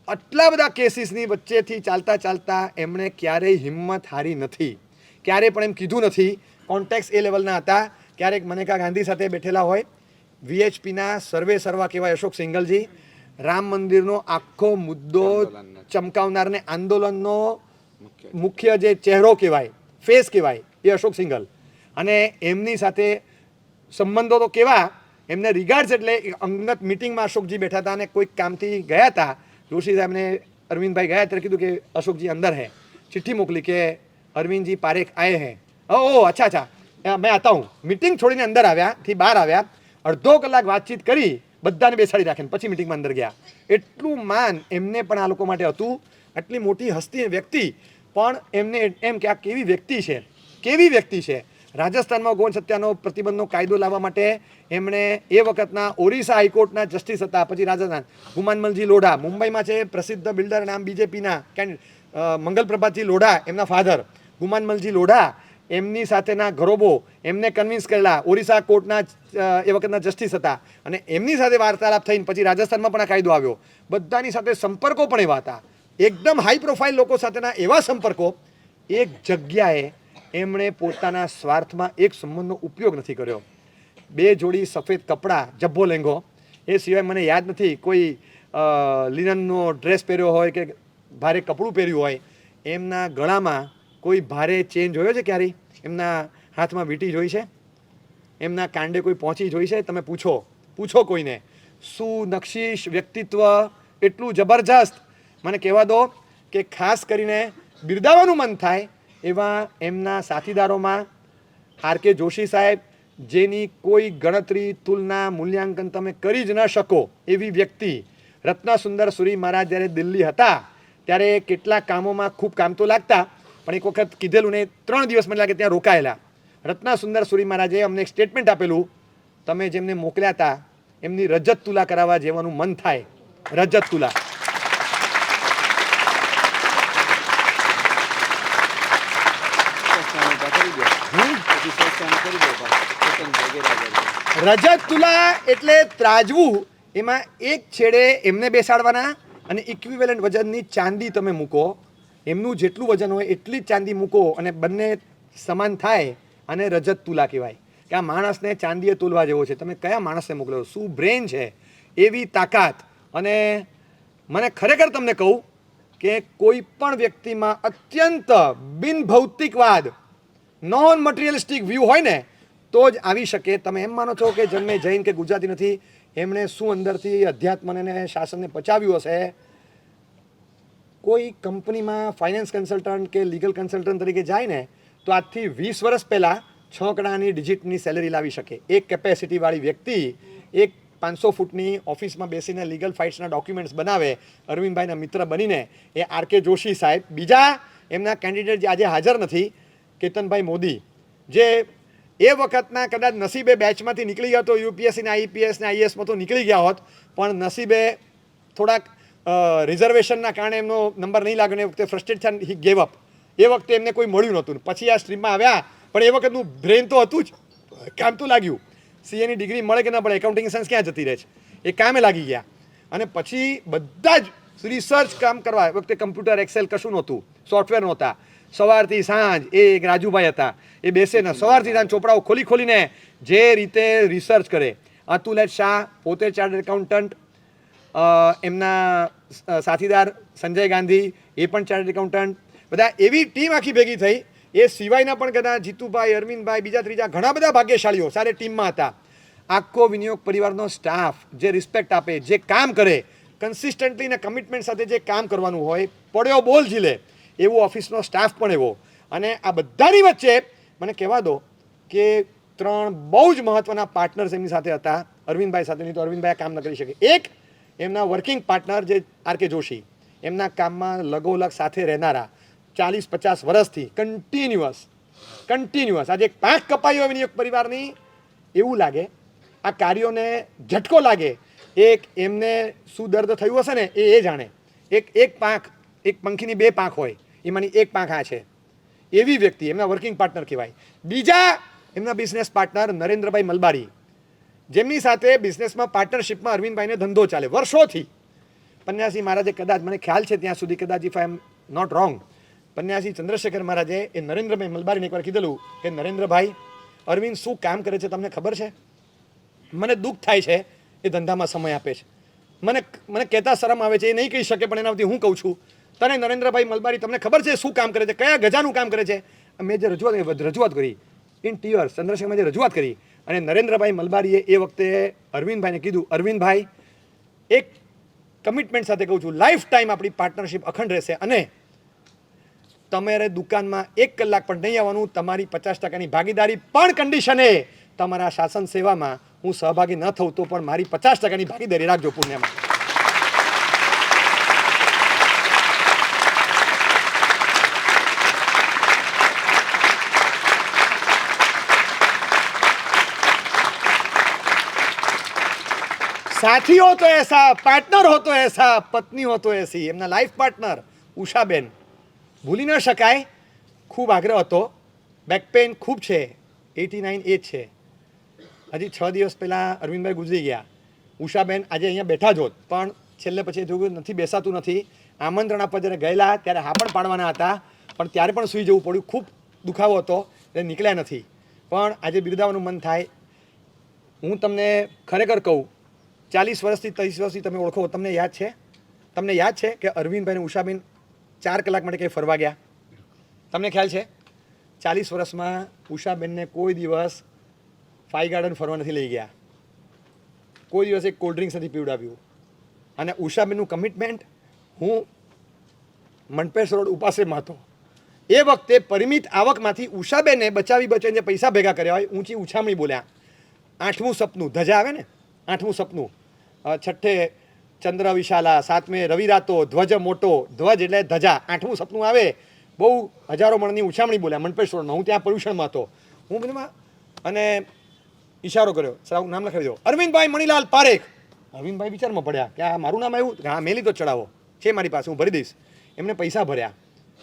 આટલા બધા કેસીસની વચ્ચેથી ચાલતા એમણે ક્યારેય હિંમત હારી નથી. ક્યારેય પણ એમ કીધું નથી. કોન્ટેક્સ એ લેવલના હતા. ક્યારેક મનેકા ગાંધી સાથે બેઠેલા હોય, VHPના સર્વા કહેવાય અશોક સિંઘલજી, રામ મંદિરનો આખો મુદ્દો ચમકાવનારને આંદોલનનો મુખ્ય જે ચહેરો કહેવાય, ફેસ કહેવાય, એ અશોક સિંઘલ. અને એમની સાથે સંબંધો તો કેવા, એમને રિગાર્ડ્સ એટલે અંગત મિટિંગમાં અશોકજી બેઠા હતા અને કોઈક કામથી ગયા હતા. જોશી સાહેબને અરવિંદભાઈ ગયા ત્યારે કીધું કે અશોકજી અંદર હે. चिट्ठी મોકલી કે અરવિંદજી પારેખ આए हैं. ઓહ અચ્છા મેં આતા હું. મિટિંગ છોડીને અંદર આવ્યા, થી બહાર આવ્યા, અડધો કલાક વાતચીત કરી, બધાને બેસાડી રાખીને પછી મિટિંગમાં અંદર ગયા. એટલું માન એમને પણ આ લોકો માટે હતું. આટલી મોટી હસ્તી વ્યક્તિ પણ એમને એમ કે આ કેવી વ્યક્તિ છે. રાજસ્થાનમાં ગૌવંશ હત્યાનો પ્રતિબંધનો કાયદો લાવવા માટે એમણે એ વખતના ઓરિસ્સા હાઈકોર્ટના જસ્ટિસ હતા, પછી રાજસ્થાન ગુમાનમલજી લોઢા, મુંબઈમાં છે પ્રસિદ્ધ બિલ્ડર નામ બીજેપીના મંગલ પ્રભાતજી લોઢા, એમના ફાધર ગુમાનમલજી લોઢા, એમની સાથેના ઘરોબો એમને કન્વિન્સ કરેલા. ઓરિસ્સા કોર્ટના એ વખતના જસ્ટિસ હતા અને એમની સાથે વાર્તાલાપ થઈને પછી રાજસ્થાનમાં પણ આ કાયદો આવ્યો. બધાની સાથે સંપર્કો પણ એવા હતા, એકદમ હાઈ પ્રોફાઇલ લોકો સાથેના એવા સંપર્કો. એક જગ્યાએ એમણે પોતાના સ્વાર્થમાં એક સંબંધનો ઉપયોગ નથી કર્યો. 2 જોડી સફેદ કપડાં, જબ્બો લેંગો, એ સિવાય મને યાદ નથી કોઈ લિનનનો ડ્રેસ પહેર્યો હોય કે ભારે કપડું પહેર્યું હોય. એમના ગળામાં કોઈ ભારે ચેન જોયો છે ક્યારેય? એમના હાથમાં વીંટી જોઈ છે? એમના કાંડે કોઈ પહોંચી જોઈ છે? તમે પૂછો કોઈને. શું નક્ષીશ વ્યક્તિત્વ, એટલું જબરજસ્ત. મને કહેવા દો કે ખાસ કરીને બિરદાવવાનું મન થાય એવા એમના સાથીદારોમાં RK જોશી સાહેબ, જેની કોઈ ગણતરી, તુલના, મૂલ્યાંકન તમે કરી જ ન શકો એવી વ્યક્તિ. રત્નસુંદર સુરી મહારાજ જ્યારે દિલ્હી હતા ત્યારે કેટલાક કામોમાં ખૂબ કામ તો લાગતા, પણ એક વખત કીધેલું ને 3 દિવસ મને લાગે ત્યાં રોકાયેલા. રત્નસુંદર સુરી મહારાજે અમને એક સ્ટેટમેન્ટ આપેલું, તમે જેમને મોકલ્યા હતા એમની રજત તુલા કરાવવા જેવાનું મન થાય. રજત તુલા રજત તુલા એટલે ત્રાજવું. એમાં એક છેડે એમને બેસાડવાના અને ઇક્વિવેલન્ટ વજનની ચાંદી તમે મૂકો. એમનું જેટલું વજન હોય એટલી જ ચાંદી મૂકો અને બંને સમાન થાય અને રજત તુલા કહેવાય. કે આ માણસને ચાંદીએ તોલવા જેવો છે. તમે કયા માણસને મોકલો? શું બ્રેન છે, એવી તાકાત. અને મને ખરેખર તમને કહું કે કોઈ પણ વ્યક્તિમાં અત્યંત બિનભૌતિકવાદ, નોન મટીરિયલિસ્ટિક વ્યૂ હોય ને તો જ આવી શકે. તમે એમ માનો છો કે જન્મે જૈન કે ગુજરાતી નથી, એમણે શું અંદરથી અધ્યાત્મને શાસનને પચાવ્યું હશે? કોઈ કંપનીમાં ફાઇનાન્સ કન્સલ્ટન્ટ કે લીગલ કન્સલ્ટન્ટ તરીકે જાય ને તો આજથી 20 વર્ષ પહેલાં 6 ગણાની ડિજિટની સેલરી લાવી શકે. એક કેપેસિટીવાળી વ્યક્તિ એક 500 ફૂટની ઓફિસમાં બેસીને લીગલ ફાઇટ્સના ડોક્યુમેન્ટ્સ બનાવે. અરવિંદભાઈના મિત્ર બનીને એ RK જોશી સાહેબ, બીજા એમના કેન્ડિડેટ જે આજે હાજર નથી, કેતનભાઈ મોદી, જે એ વખતના કદાચ નસીબે બેચમાંથી નીકળી ગયા તો UPSCના IPSના IASમાં તો નીકળી ગયા હોત, પણ નસીબે થોડાક રિઝર્વેશનના કારણે એમનો નંબર નહીં લાગ્યો. એ વખતે ફ્રસ્ટ્રેટ થયા, હી ગેવ અપ. એ વખતે એમને કોઈ મળ્યું નહોતું. પછી આ સ્ટ્રીમમાં આવ્યા, પણ એ વખતનું બ્રેન તો હતું જ, કામ તો લાગ્યું. સીએની ડિગ્રી મળે કે ના પડે, એકાઉન્ટિંગ સાયન્સ ક્યાં જતી રહે છે, એ કામે લાગી ગયા. અને પછી બધા જ રિસર્ચ કામ કરવા, એ વખતે કમ્પ્યુટર એક્સેલ કશું નહોતું, સોફ્ટવેર નહોતા. સવારથી સાંજ એ એક રાજુભાઈ હતા, એ બેસે ને સવારથી સાંજ ચોપડાઓ ખોલીને જે રીતે રિસર્ચ કરે. અતુલ શાહ પોતે ચાર્ટર્ડ એકાઉન્ટન્ટ, એમના સાથીદાર સંજય ગાંધી એ પણ ચાર્ટર્ડ એકાઉન્ટન્ટ, બધા એવી ટીમ આખી ભેગી થઈ. એ સિવાયના પણ કદાચ જીતુભાઈ, અરવિંદભાઈ, બીજા ત્રીજા ઘણા બધા ભાગ્યશાળીઓ સાથે ટીમમાં હતા. આખો વિનિયોગ પરિવારનો સ્ટાફ જે રિસ્પેક્ટ આપે, જે કામ કરે, કન્સિસ્ટન્ટલી ને કમિટમેન્ટ સાથે જે કામ કરવાનું હોય, પડ્યો બોલ ઝીલે એવો ઓફિસનો સ્ટાફ પણ એવો. અને આ બધાની વચ્ચે મને કહેવા દો કે 3 બહુ જ મહત્ત્વના પાર્ટનર્સ એમની સાથે હતા. અરવિંદભાઈ સાથે, નહીં તો અરવિંદભાઈ કામ ન કરી શકે. એક એમના વર્કિંગ પાર્ટનર જે આર કે જોશી, એમના કામમાં લગોલગ સાથે રહેનારા 40-50 વર્ષથી કન્ટિન્યુઅસ. આજે એક પાંખ કપાઈ હોય વિનિયોગ પરિવારની એવું લાગે, આ કાર્યોને ઝટકો લાગે. એક એમને શું દર્દ થયું હશે ને એ જાણે. એક પાંખ, એક પંખીની 2 પાંખ હોય, એમાંની એક પાંખ આ છે. એવી વ્યક્તિ એમના વર્કિંગ પાર્ટનર કહેવાય. બીજા એમના બિઝનેસ પાર્ટનર નરેન્દ્રભાઈ મલબારી, જેમની સાથે બિઝનેસમાં પાર્ટનરશિપમાં અરવિંદભાઈને ધંધો ચાલે વર્ષોથી. પન્યાસી મહારાજે કદાચ, મને ખ્યાલ છે ત્યાં સુધી, કદાચ if I am not wrong, પન્યાસી ચંદ્રશેખર મહારાજે એ નરેન્દ્રભાઈ મલબારીને એકવાર કીધેલું કે નરેન્દ્રભાઈ, અરવિંદ શું કામ કરે છે તમને ખબર છે? મને દુઃખ થાય છે એ ધંધામાં સમય આપે છે. મને કહેતા શરમ આવે છે, એ નહીં કહી શકે, પણ એનાથી હું કહું છું, તને નરેન્દ્રભાઈ મલબારી તમને ખબર છે શું કામ કરે છે, કયા ગજાનું કામ કરે છે? મેં જે રજૂઆત કરી ઇન ટીયર્સ, ચંદ્રશેખરમાં જે રજૂઆત કરી, અને નરેન્દ્રભાઈ મલબારીએ એ વખતે અરવિંદભાઈને કીધું, અરવિંદભાઈ એક કમિટમેન્ટ સાથે કહું છું, લાઈફ ટાઈમ આપણી પાર્ટનરશિપ અખંડ રહેશે, અને તમારે દુકાનમાં 1 કલાક પણ નહીં આવવાનું, તમારી 50%ની ભાગીદારી પણ કન્ડિશને તમારા શાસન સેવામાં હું સહભાગી ન થઉં તો પણ મારી 50%ની ભાગીદારી રાખજો પુણ્યમાં. साथी हो तो ऐसा, पार्टनर हो तो ऐसा, पत्नी हो तो ऐसी. એમના લાઈફ પાર્ટનર ઉષાબેન ભૂલી ન શકાય. ખૂબ આગ્રહ હતો, બેક પેઇન ખૂબ છે, 89 એજ છે. હજી 6 દિવસ પહેલાં અરવિંદભાઈ ગુજરી ગયા. ઉષાબેન આજે અહીંયા બેઠા જ હોત, પણ છેલ્લે પછી જોયું નથી, બેસાતું નથી. આમંત્રણ આપવા જ્યારે ગયેલા ત્યારે હા પણ પાડવાના હતા, પણ ત્યારે પણ સૂઈ જવું પડ્યું. ખૂબ દુખાવો હતો એટલે નીકળ્યા નથી. પણ આજે બિરદાવવાનું મન થાય. હું તમને ખરેખર કહું, 40 વર્ષથી 30 વર્ષથી તમે ઓળખો, તમને યાદ છે કે અરવિંદભાઈ અને ઉષાબેન 4 કલાક માટે કંઈ ફરવા ગયા? તમને ખ્યાલ છે? 40 વર્ષમાં ઉષાબેનને કોઈ દિવસ ફાઈ ગાર્ડન ફરવા નથી લઈ ગયા, કોઈ દિવસ એક કોલ્ડ ડ્રિંક્સ નથી પીવડાવ્યું. અને ઉષાબેનનું કમિટમેન્ટ, હું મનપેશ રોડ ઉપાસેમાં હતો એ વખતે પરિમિત આવકમાંથી ઉષાબેને બચાવીને પૈસા ભેગા કર્યા હોય, ઊંચી ઉછામણી બોલ્યા. 8મું સપનું, ધજા આવે ને, 8મું સપનું, 6ઠે ચંદ્ર વિશાલા, 7મે રવિ રાતો, ધ્વજ મોટો, ધ્વજ એટલે ધજા, 8મું સપનું આવે. બહુ હજારો મણની ઉછામણી બોલ્યા મનપેશ રોડમાં. હું ત્યાં પોલ્યુશનમાં હતો, હું બધું, અને ઈશારો કર્યો, નામ લખાવી દો, અરવિંદભાઈ મણીલાલ પારેખ. અરવિંદભાઈ વિચારમાં પડ્યા કે આ મારું નામ આવ્યું, હા મેં લીધો ચડાવો છે મારી પાસે, હું ભરી દઈશ. એમને પૈસા ભર્યા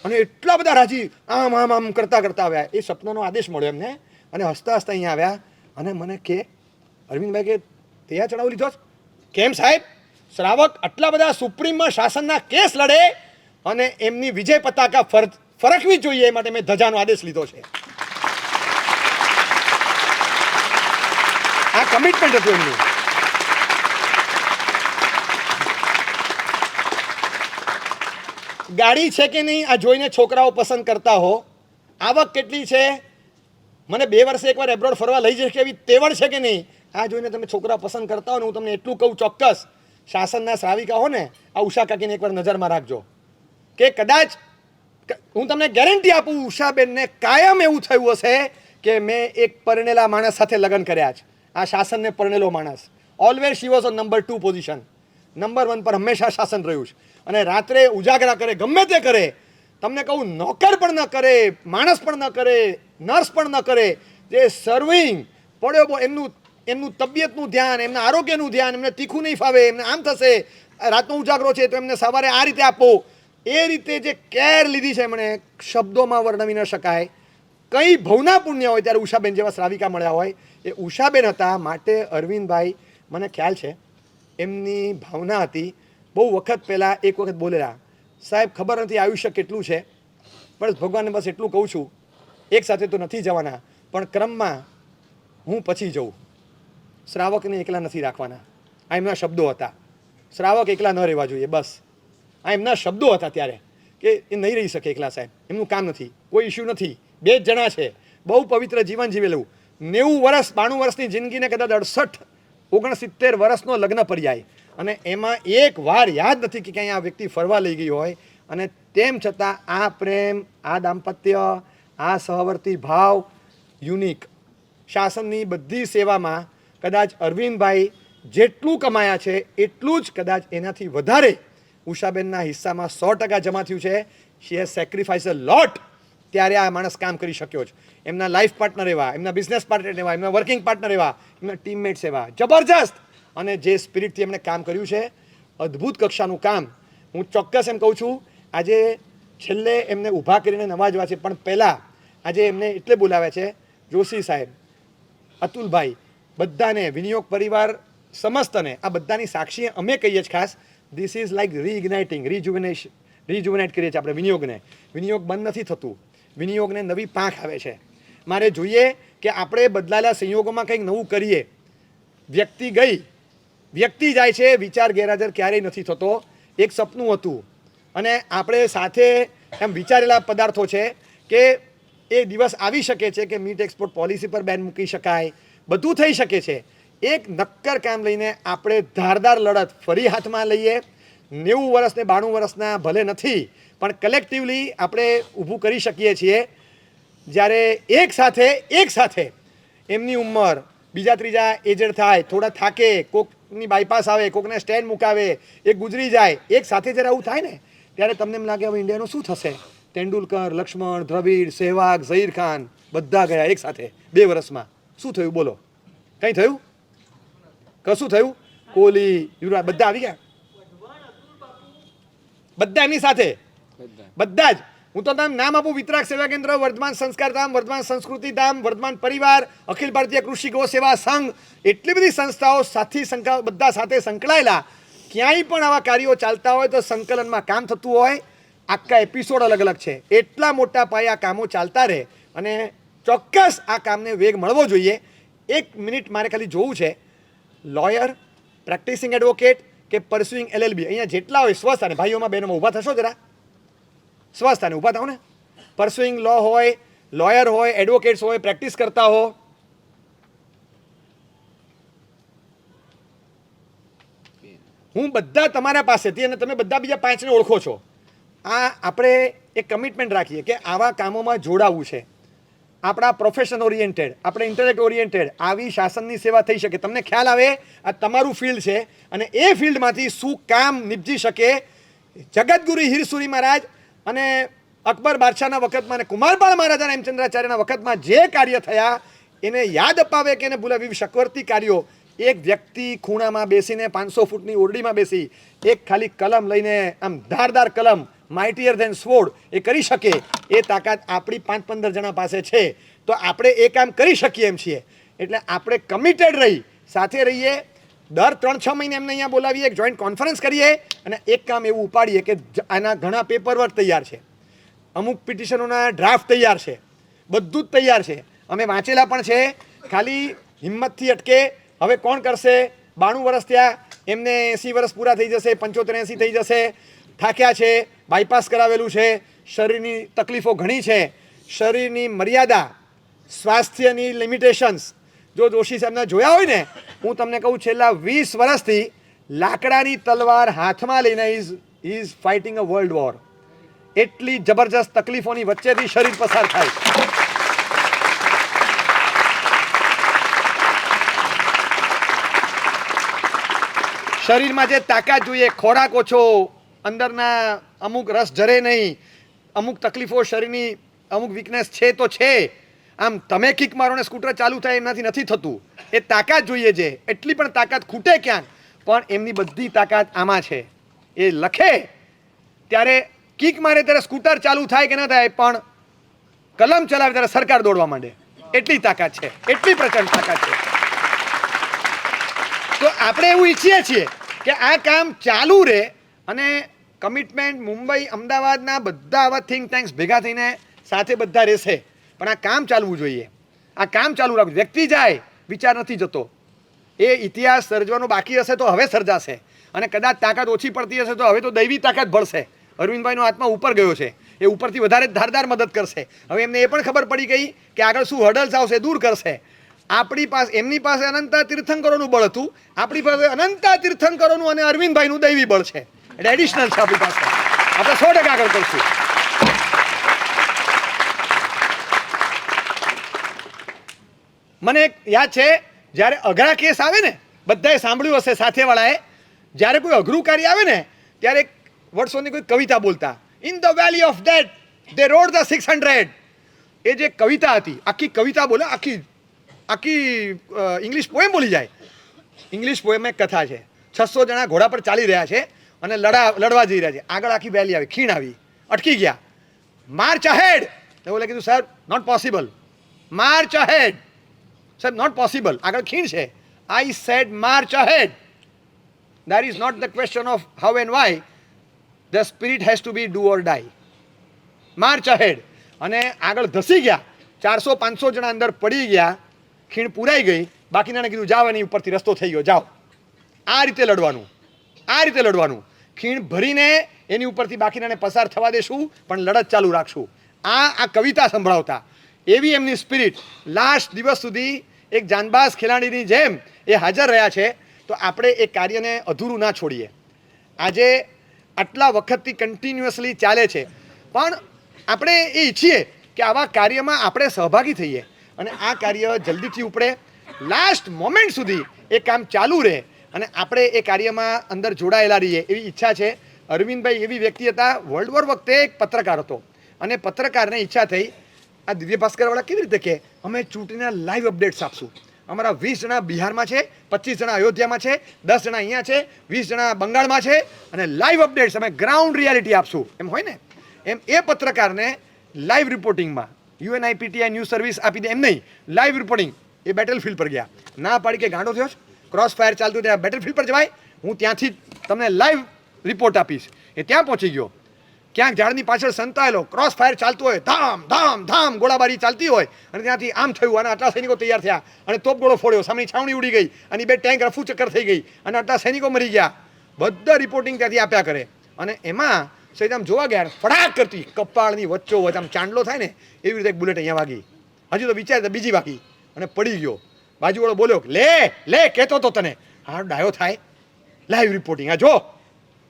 અને એટલા બધા રાજી આમ કરતા આવ્યા. એ સપનાનો આદેશ મળ્યો એમને, અને હસતા અહીંયા આવ્યા અને મને કે અરવિંદભાઈ કે ત્યાં ચડાવી લીધો? કેમ સાહેબ, શ્રાવક આટલા બધા સુપ્રીમમાં શાસનના કેસ લડે અને એમની વિજય પતાકા ફરકવી જોઈએ, એ માટે મેં ધજાનો આદેશ લીધો છે. આ કમિટમેન્ટ હતું એમનું. ગાડી છે કે નહીં આ જોઈને છોકરાઓ પસંદ કરતા હો. આવક કેટલી છે, મને 2 વર્ષે એકવાર એબ્રોડ ફરવા લઈ જશે એવી તેવડ છે કે નહીં, આ જોઈને તમે છોકરા પસંદ કરતા હો ને. હું તમને એટલું કહું ચોક્કસ, શાસનના શ્રાવિકા હો ને, આ ઉષા કાકીને એકવાર નજરમાં રાખજો, કે કદાચ હું તમને ગેરંટી આપું, ઉષાબેનને કાયમ એવું થયું હશે કે મેં એક પરણેલા માણસ સાથે લગ્ન કર્યા છે. આ શાસનને પરણેલો માણસ, always she was on number 2 position. Number 1 પર હંમેશા શાસન રહ્યું છે. અને રાત્રે ઉજાગરા કરે, ગમે તે કરે, તમને કહું નોકર પણ ન કરે, માણસ પણ ન કરે, નર્સ પણ ન કરે, જે સર્વિંગ પડ્યો એમનું તબિયતનું ધ્યાન, એમના આરોગ્યનું ધ્યાન, એમને તીખું નહીં ફાવે, એમને આમ થશે, રાતનો ઉજાગરો છે તો એમને સવારે આ રીતે આપો. એ રીતે જે કેર લીધી છે એમણે શબ્દોમાં વર્ણવી ન શકાય. કંઈ ભવના પુણ્ય હોય ત્યારે ઉષાબેન જેવા શ્રાવિકા મળ્યા હોય એ ઉષાબેન હતા. માટે અરવિંદભાઈ મને ખ્યાલ છે એમની ભાવના હતી. બહુ વખત પહેલાં એક વખત બોલેલા, સાહેબ ખબર નથી આયુષ્ય કેટલું છે, પણ ભગવાનને બસ એટલું કહું છું, એક સાથે તો નથી જવાના, પણ ક્રમમાં હું પછી જઉં. શ્રાવકને એકલા નથી રાખવાના. આ એમના શબ્દો હતા. શ્રાવક એકલા ન રહેવા જોઈએ, બસ આ એમના શબ્દો હતા ત્યારે કે એ નહીં રહી શકે એકલા સાહેબ, એમનું કામ નથી, કોઈ ઇસ્યુ નથી, 2 જ જણા છે, બહુ પવિત્ર જીવન જીવેલું. 90 વર્ષ 92 વર્ષની જિંદગીને કદાચ 68 69 વર્ષનો લગ્ન પર્યાય, અને એમાં એક વાર યાદ નથી કે ક્યાંય આ વ્યક્તિ ફરવા લઈ ગઈ હોય. અને તેમ છતાં આ પ્રેમ, આ દાંપત્ય, આ સહવર્તી ભાવ યુનિક. શાસનની બધી સેવામાં કદાચ અરવિંદભાઈ જેટલું કમાયા છે એટલું જ કદાચ એનાથી વધારે ઉષાબેનના હિસ્સામાં 100% જમા થયું છે. શી હેઝ સેક્રિફાઈસ અ લોટ. ત્યારે આ માણસ કામ કરી શક્યો છે. એમના લાઈફ પાર્ટનર એવા, એમના બિઝનેસ પાર્ટનર એવા, એમના વર્કિંગ પાર્ટનર એવા, એમના ટીમમેટ્સ એવા જબરજસ્ત. અને જે સ્પિરિટથી એમણે કામ કર્યું છે, અદ્ભુત કક્ષાનું કામ. હું ચોક્કસ એમ કહું છું, આજે છેલ્લે એમને ઊભા કરીને નવાજવા છે, પણ પહેલાં આજે એમને એટલે બોલાવ્યા છે, જોશી સાહેબ, અતુલભાઈ, બધાને, વિનિયોગ પરિવાર સમસ્તને, આ બધાની સાક્ષીએ અમે કહીએ છીએ ખાસ, ધીસ ઇઝ લાઈક રીઇગ્નાઇટિંગ, રિજુવેનેટ કરીએ છીએ આપણે વિનિયોગને. વિનિયોગ બંધ નથી થતું, વિનિયોગને નવી પાંખ આવે છે. મારે જોઈએ કે આપણે બદલાયેલા સંયોગોમાં કંઈક નવું કરીએ. વ્યક્તિ ગઈ, વ્યક્તિ જાય છે, વિચાર ગેરહાજર ક્યારેય નથી થતો. એક સપનું હતું અને આપણે સાથે એમ વિચારેલા પદાર્થો છે કે એ દિવસ આવી શકે છે કે મીટ એક્સપોર્ટ પોલિસી પર બેન મૂકી શકાય, બધું થઈ શકે છે. એક નક્કર કામ લઈને આપણે ધારદાર લડત ફરી હાથમાં લઈએ. 90 વર્ષ ને 92 વર્ષના ભલે નથી, પણ કલેક્ટિવલી આપણે ઊભું કરી શકીએ છીએ. જ્યારે એક સાથે એમની ઉંમર બીજા ત્રીજા એજડ થાય, થોડા થાકે, કોકની બાયપાસ આવે, કોકને સ્ટેન્ડ મુકાવે, એ ગુજરી જાય, એક સાથે જ્યારે આવું થાય ને ત્યારે તમને એમ લાગે હવે ઇન્ડિયાનું શું થશે. તેંડુલકર, લક્ષ્મણ, દ્રવિડ, સહેવાગ, ઝહીર ખાન બધા ગયા એક સાથે 2 વર્ષમાં. શું થયું બોલો? કંઈ થયું? કશું થયું? કોહલી, યુવરાજ બધા આવી ગયા, બધા એમની સાથે, બધા જ. હું તો તમે નામ આપું, વિતરાગ સેવા કેન્દ્ર, વર્ધમાન સંસ્કાર ધામ, વર્ધમાન સંસ્કૃતિ ધામ, વર્ધમાન પરિવાર, અખિલ ભારતીય કૃષિ ગૌ સેવા સંઘ, એટલી બધી સંસ્થાઓ બધા સાથે સંકળાયેલા. ક્યાંય પણ આવા કાર્યો ચાલતા હોય તો સંકલનમાં કામ થતું હોય. આખા એપિસોડ અલગ અલગ છે. એટલા મોટા પાયે આ કામો ચાલતા રહે અને ચોક્કસ આ કામને વેગ મળવો જોઈએ. 1 મિનિટ મારે ખાલી જોવું છે, લોયર, પ્રેક્ટિસિંગ એડવોકેટ કે પરસ્યુઇંગ LLB, અહીંયા જેટલા હોય સ્વસ્થાને, ભાઈઓમાં બહેનોમાં ઊભા થશો જરા, સ્વસ્થાને ઊભા થાવ ને. પરસ્યુઇંગ લો હોય, લોયર હોય, એડવોકેટ્સ હોય, પ્રેક્ટિસ કરતા હો, હું બધા તમારા પાસેથી, અને તમે બધા બીજા 5ને ઓળખો છો, આ આપણે એક કમિટમેન્ટ રાખીએ કે આવા કામોમાં જોડાવું છે. આપણા પ્રોફેશન ઓરિએન્ટેડ, આપણે ઇન્ટેલેક્ટ ઓરિએન્ટેડ આવી શાસનની સેવા થઈ શકે. તમને ખ્યાલ આવે આ તમારું ફિલ્ડ છે અને એ ફિલ્ડમાંથી શું કામ નિપજી શકે. જગતગુરુ હીરસુરી મહારાજ અને અકબર બાદશાહના વખતમાં અને કુમારપાળ મહારાજા હેમચંદ્રાચાર્યના વખતમાં જે કાર્ય થયા એને યાદ અપાવે કે એને ભૂલાવી શકવર્તી કાર્યો. એક વ્યક્તિ ખૂણામાં બેસીને 500 ફૂટની ઓરડીમાં બેસી એક ખાલી કલમ લઈને, આમ ધારદાર કલમ, માઇટીયર ધેન સ્વોર્ડ, એ કરી શકે. એ તાકાત આપણી 5-15 જણા પાસે છે. તો આપણે એ કામ કરી શકીએ એમ છીએ. એટલે આપણે કમિટેડ રહી સાથે રહીએ. દર 3-6 મહિને એમને અહીંયા બોલાવીએ, એક જોઈન્ટ કોન્ફરન્સ કરીએ અને એક કામ એવું ઉપાડીએ કે આના ઘણા પેપર વર્ક તૈયાર છે, અમુક પિટિશનોના ડ્રાફ્ટ તૈયાર છે, બધું જ તૈયાર છે, અમે વાંચેલા પણ છે. ખાલી હિંમતથી અટકે. હવે કોણ કરશે? 92 વર્ષ થયા, એમને 80 વર્ષ પૂરા થઈ જશે, 75-80 થઈ જશે, થાક્યા છે, બાયપાસ કરાવેલું છે, શરીરની તકલીફો ઘણી છે, શરીરની મર્યાદા, સ્વાસ્થ્યની લિમિટેશન્સ. જો જોશી સાહેબના જોયા હોય ને, હું તમને કહું, છેલ્લા 20 વર્ષથી લાકડાની તલવાર હાથમાં લઈને is fighting a world war. એટલી જબરજસ્ત તકલીફોની વચ્ચેથી શરીર પસાર થાય. શરીરમાં જે તાકાત જોઈએ, ખોરાક ઓછો, અંદરના અમુક રસ જરે નહીં, અમુક તકલીફો શરીરની, અમુક વીકનેસ છે તો છે. આમ તમે કિક મારો ને સ્કૂટર ચાલુ થાય એમનાથી નથી થતું. એ તાકાત જોઈએ છે. એટલી પણ તાકાત ખૂટે ક્યાંક, પણ એમની બધી તાકાત આમાં છે. એ લખે ત્યારે કિક મારે ત્યારે સ્કૂટર ચાલુ થાય કે ના થાય, પણ કલમ ચલાવે ત્યારે સરકાર દોડવા માંડે. એટલી તાકાત છે, એટલી પ્રચંડ તાકાત છે. તો આપણે એવું ઈચ્છીએ છીએ કે આ કામ ચાલુ રહે અને કમિટમેન્ટ મુંબઈ અમદાવાદના બધા આવા થિંક ટેન્ક્સ ભેગા થઈને સાથે બધા રહેશે, પણ આ કામ ચાલવું જોઈએ. આ કામ ચાલુ રાખવું. વ્યક્તિ જાય વિચાર નથી જતો. એ ઇતિહાસ સર્જવાનો બાકી હશે તો હવે સર્જાશે, અને કદાચ તાકાત ઓછી પડતી હશે તો હવે તો દૈવી તાકાત ભળશે. અરવિંદભાઈનો આત્મા ઉપર ગયો છે, એ ઉપરથી વધારે ધારદાર મદદ કરશે. હવે એમને એ પણ ખબર પડી ગઈ કે આગળ શું હર્ડલ્સ આવશે, દૂર કરશે. આપણી પાસે, એમની પાસે અનંતા તીર્થંકરોનું બળ હતું, આપણી પાસે અનંતા તીર્થંકરોનું અને અરવિંદભાઈનું દૈવી બળ છે. એટલે એડિશનલ છે આપણી પાસે. આપણે 100% આગળ કરશું. મને એક યાદ છે, જ્યારે અઘરા કેસ આવે ને, બધાએ સાંભળ્યું હશે સાથેવાળાએ, જ્યારે કોઈ અઘરું કાર્ય આવે ને ત્યારે એક વર્ષોની કોઈ કવિતા બોલતા, in the valley of death they road the 600. એ જે કવિતા હતી, આખી કવિતા બોલે, આખી ઇંગ્લિશ પોએમ બોલી જાય. ઇંગ્લિશ પોએમ એક કથા છે, 600 જણા ઘોડા પર ચાલી રહ્યા છે અને લડવા જઈ રહ્યા છે. આગળ આખી વેલી આવી, ખીણ આવી, અટકી ગયા. March ahead. એવું કીધું, sir not possible. March ahead. સાહેબ નોટ પોસિબલ, આગળ ખીણ છે. I said march ahead. That is not the question of how and why, the spirit has to be do or die. March ahead. અને આગળ ધસી ગયા. 400-500 જણા અંદર પડી ગયા. ખીણ પૂરાઈ ગઈ. બાકીનાને કીધું જાઓ, એની ઉપરથી રસ્તો થઈ ગયો, જાઓ. આ રીતે લડવાનું, આ રીતે લડવાનું. ખીણ ભરીને એની ઉપરથી બાકીનાને પસાર થવા દેશું, પણ લડત ચાલુ રાખશું. આ કવિતા સંભળાવતા. એવી એમની સ્પિરિટ લાસ્ટ દિવસ સુધી એક જાનબાઝ ખેલાડીની જેમ એ હાજર રહ્યા છે. તો આપણે એ કાર્યને અધૂરું ના છોડીએ. આજે આટલા વખતથી કન્ટિન્યુઅસલી ચાલે છે, પણ આપણે એ ઈચ્છીએ કે આવા કાર્યમાં આપણે સહભાગી થઈએ અને આ કાર્ય જલ્દીથી ઉપડે. લાસ્ટ મોમેન્ટ સુધી એ કામ ચાલુ રહે અને આપણે એ કાર્યમાં અંદર જોડાયેલા રહીએ એવી ઈચ્છા છે. અરવિંદભાઈ એવી વ્યક્તિ હતા, વર્લ્ડ વોર વખતે એક પત્રકાર હતો અને પત્રકારને ઈચ્છા થઈ, આ દિવ્ય ભાસ્કરવાળા કેવી રીતે કે અમે ચૂંટણીના લાઈવ અપડેટ્સ આપશું. અમારા 20 જણા બિહારમાં છે, 25 જણા અયોધ્યામાં છે, 10 જણા અહીંયા છે, 20 જણા બંગાળમાં છે, અને લાઈવ અપડેટ્સ અમે ગ્રાઉન્ડ રિયાલિટી આપશું. એમ હોય ને, એમ એ પત્રકારને લાઈવ રિપોર્ટિંગમાં UNIPTI ન્યૂઝ સર્વિસ આપી દે, એમ નહીં, લાઈવ રિપોર્ટિંગ. એ બેટલફિલ્ડ પર ગયા. ના પાડી કે ગાંડો થયો છે, ક્રોસ ફાયર ચાલતું ત્યાં બેટલફિલ્ડ પર જવાય, હું ત્યાંથી તમને લાઈવ રિપોર્ટ આપીશ. એ ત્યાં પહોંચી ગયો. ક્યાંક ઝાડની પાછળ સંતાયેલો, ક્રોસ ફાયર ચાલતું હોય, ધામ ધામ ધામ ગોળાબારી ચાલતી હોય, અને ત્યાંથી આમ થયું અને આટલા સૈનિકો તૈયાર થયા અને તોપગોળો ફોડ્યો, સામેની છાવણી ઉડી ગઈ અને 2 ટેન્ક રફુ ચક્કર થઈ ગઈ અને આટલા સૈનિકો મરી ગયા. બધા રિપોર્ટિંગ ત્યાંથી આપ્યા કરે. અને એમાં સહિત આમ જોવા ગયા, ફડાક કરતી કપાળની વચ્ચો વચ્ચ આમ ચાંદલો થાય ને એવી રીતે એક બુલેટ અહીંયા વાગી. હજુ તો વિચાર બીજી વાગી અને પડી ગયો. બાજુવાળો બોલ્યો, લે કહેતો તો તને. હા ડાયો થાય. લાઈવ રિપોર્ટિંગ, આ જો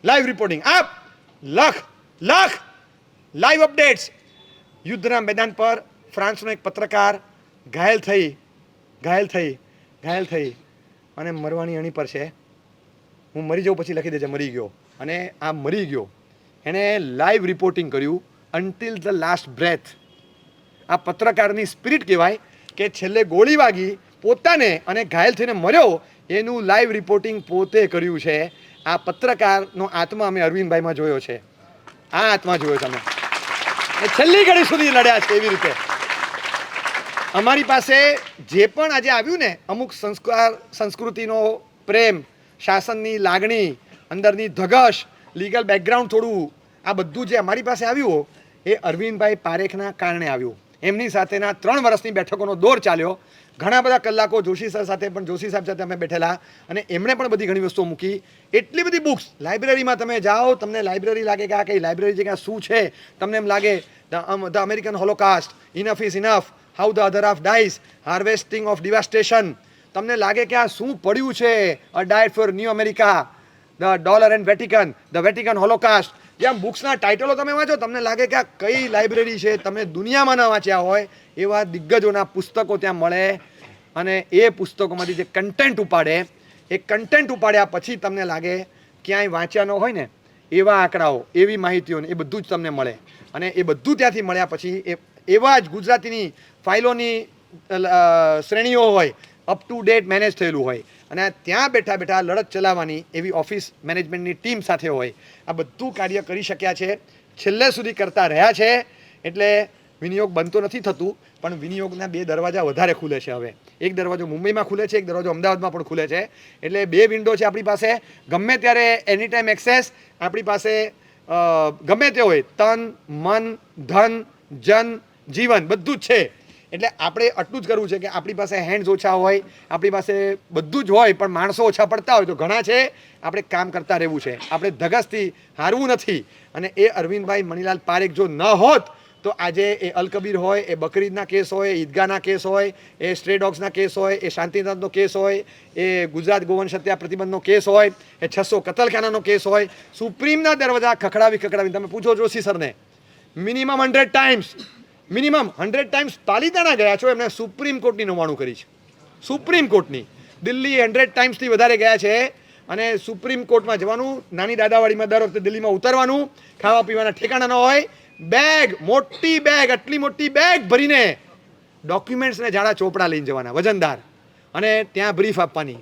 લાઈવ રિપોર્ટિંગ આપ, લખ લાઈવ અપડેટ્સ. યુદ્ધના મેદાન પર ફ્રાન્સનો એક પત્રકાર ઘાયલ થઈ અને મરવાની અણી પર છે. હું મરી જાઉં પછી લખી દેજે મરી ગયો. અને આ મરી ગયો. એણે લાઈવ રિપોર્ટિંગ કર્યું અન્ટિલ ધ લાસ્ટ બ્રેથ. આ પત્રકારની સ્પિરિટ કહેવાય કે છેલ્લે ગોળી વાગી પોતાને અને ઘાયલ થઈને મર્યો એનું લાઈવ રિપોર્ટિંગ પોતે કર્યું છે. આ પત્રકારનો આત્મા અમે અરવિંદભાઈમાં જોયો છે. આ આત્મા જોયો તમે, એ છેલ્લી ઘડી સુધી લડ્યા છે. એવી રીતે અમારી પાસે જે પણ આજે આવ્યું ને, અમુક સંસ્કાર, સંસ્કૃતિનો પ્રેમ, શાસનની લાગણી, અંદરની ધગશ, લીગલ બેકગ્રાઉન્ડ થોડું, આ બધું જે અમારી પાસે આવ્યું એ અરવિંદભાઈ પારેખના કારણે આવ્યું. એમની સાથેના 3 વર્ષની બેઠકોનો દોર ચાલ્યો. ઘણા બધા કલાકો જોશી સર સાથે પણ, જોશી સાહેબ સાથે અમે બેઠેલા અને એમણે પણ બધી ઘણી વસ્તુઓ મૂકી. એટલી બધી બુક્સ. લાઇબ્રેરીમાં તમે જાઓ, તમને લાઇબ્રેરી લાગે કે આ કઈ લાઇબ્રેરી છે કે આ શું છે. તમને એમ લાગે the American holocaust, enough is enough, how the other half dies, harvesting of devastation. તમને લાગે કે આ શું પડ્યું છે, a diet for new America, the dollar and Vatican, the Vatican holocaust. જ્યાં બુક્સના ટાઇટલો તમે વાંચો તમને લાગે કે આ કઈ લાઇબ્રેરી છે. તમે દુનિયામાં ન વાંચ્યા હોય એવા દિગ્ગજોના પુસ્તકો ત્યાં મળે અને એ પુસ્તકોમાંથી જે કન્ટેન્ટ ઉપાડે, એ કન્ટેન્ટ ઉપાડ્યા પછી તમને લાગે ક્યાંય વાંચ્યા ન હોય ને એવા આંકડાઓ, એવી માહિતીઓને એ બધું જ તમને મળે. અને એ બધું ત્યાંથી મળ્યા પછી એવા જ ગુજરાતીની ફાઇલોની શ્રેણીઓ હોય, અપ ટુ ડેટ મેનેજ થયેલું હોય અને ત્યાં બેઠા લડત ચલાવવાની એવી ઓફિસ મેનેજમેન્ટની ટીમ સાથે હોય. આ બધું કાર્ય કરી શક્યા છે. છેલ્લે સુધી કરતા રહ્યા છે. એટલે વિનિયોગ બનતો નથી થતું, પણ વિનિયોગના 2 દરવાજા વધારે ખુલે છે. હવે એક દરવાજો મુંબઈમાં ખુલે છે, એક દરવાજો અમદાવાદમાં પણ ખુલે છે. એટલે 2 વિન્ડો છે આપણી પાસે. ગમે ત્યારે એની ટાઈમ એક્સેસ આપણી પાસે ગમે તે હોય, તન મન ધન જન જીવન બધું જ છે. એટલે આપણે આટલું જ કરવું છે કે આપણી પાસે હેન્ડ્સ ઓછા હોય, આપણી પાસે બધું જ હોય, પણ માણસો ઓછા પડતા હોય તો ઘણા છે. આપણે કામ કરતા રહેવું છે, આપણે ધગસથી હારવું નથી. અને એ અરવિંદભાઈ મણીલાલ પારેખ જો ન હોત તો આજે એ અલકબીર હોય, એ બકરીદના કેસ હોય, ઈદગાહના કેસ હોય, એ સ્ટ્રે ડોગ્સના કેસ હોય, એ શાંતિનાથનો કેસ હોય, એ ગુજરાત ગૌવંશ હત્યા પ્રતિબંધનો કેસ હોય, એ 600 કતલખાનાનો કેસ હોય, સુપ્રીમના દરવાજા ખખડાવી તમે પૂછો જોશી સરને, મિનિમમ 100 ટાઈમ્સ પાલિતાણા ગયા છો, એમને સુપ્રીમ કોર્ટની 99 કરી છે. સુપ્રીમ કોર્ટની દિલ્હી 100 ટાઈમ્સથી વધારે ગયા છે. અને સુપ્રીમ કોર્ટમાં જવાનું, નાની દાદાવાડીમાં દર વખતે દિલ્હીમાં ઉતરવાનું, ખાવા પીવાના ઠેકાણા ન હોય, બેગ મોટી બેગ, આટલી મોટી બેગ ભરીને ડોક્યુમેન્ટ્સને જાડા ચોપડા લઈને જવાના વજનદાર, અને ત્યાં બ્રીફ આપવાની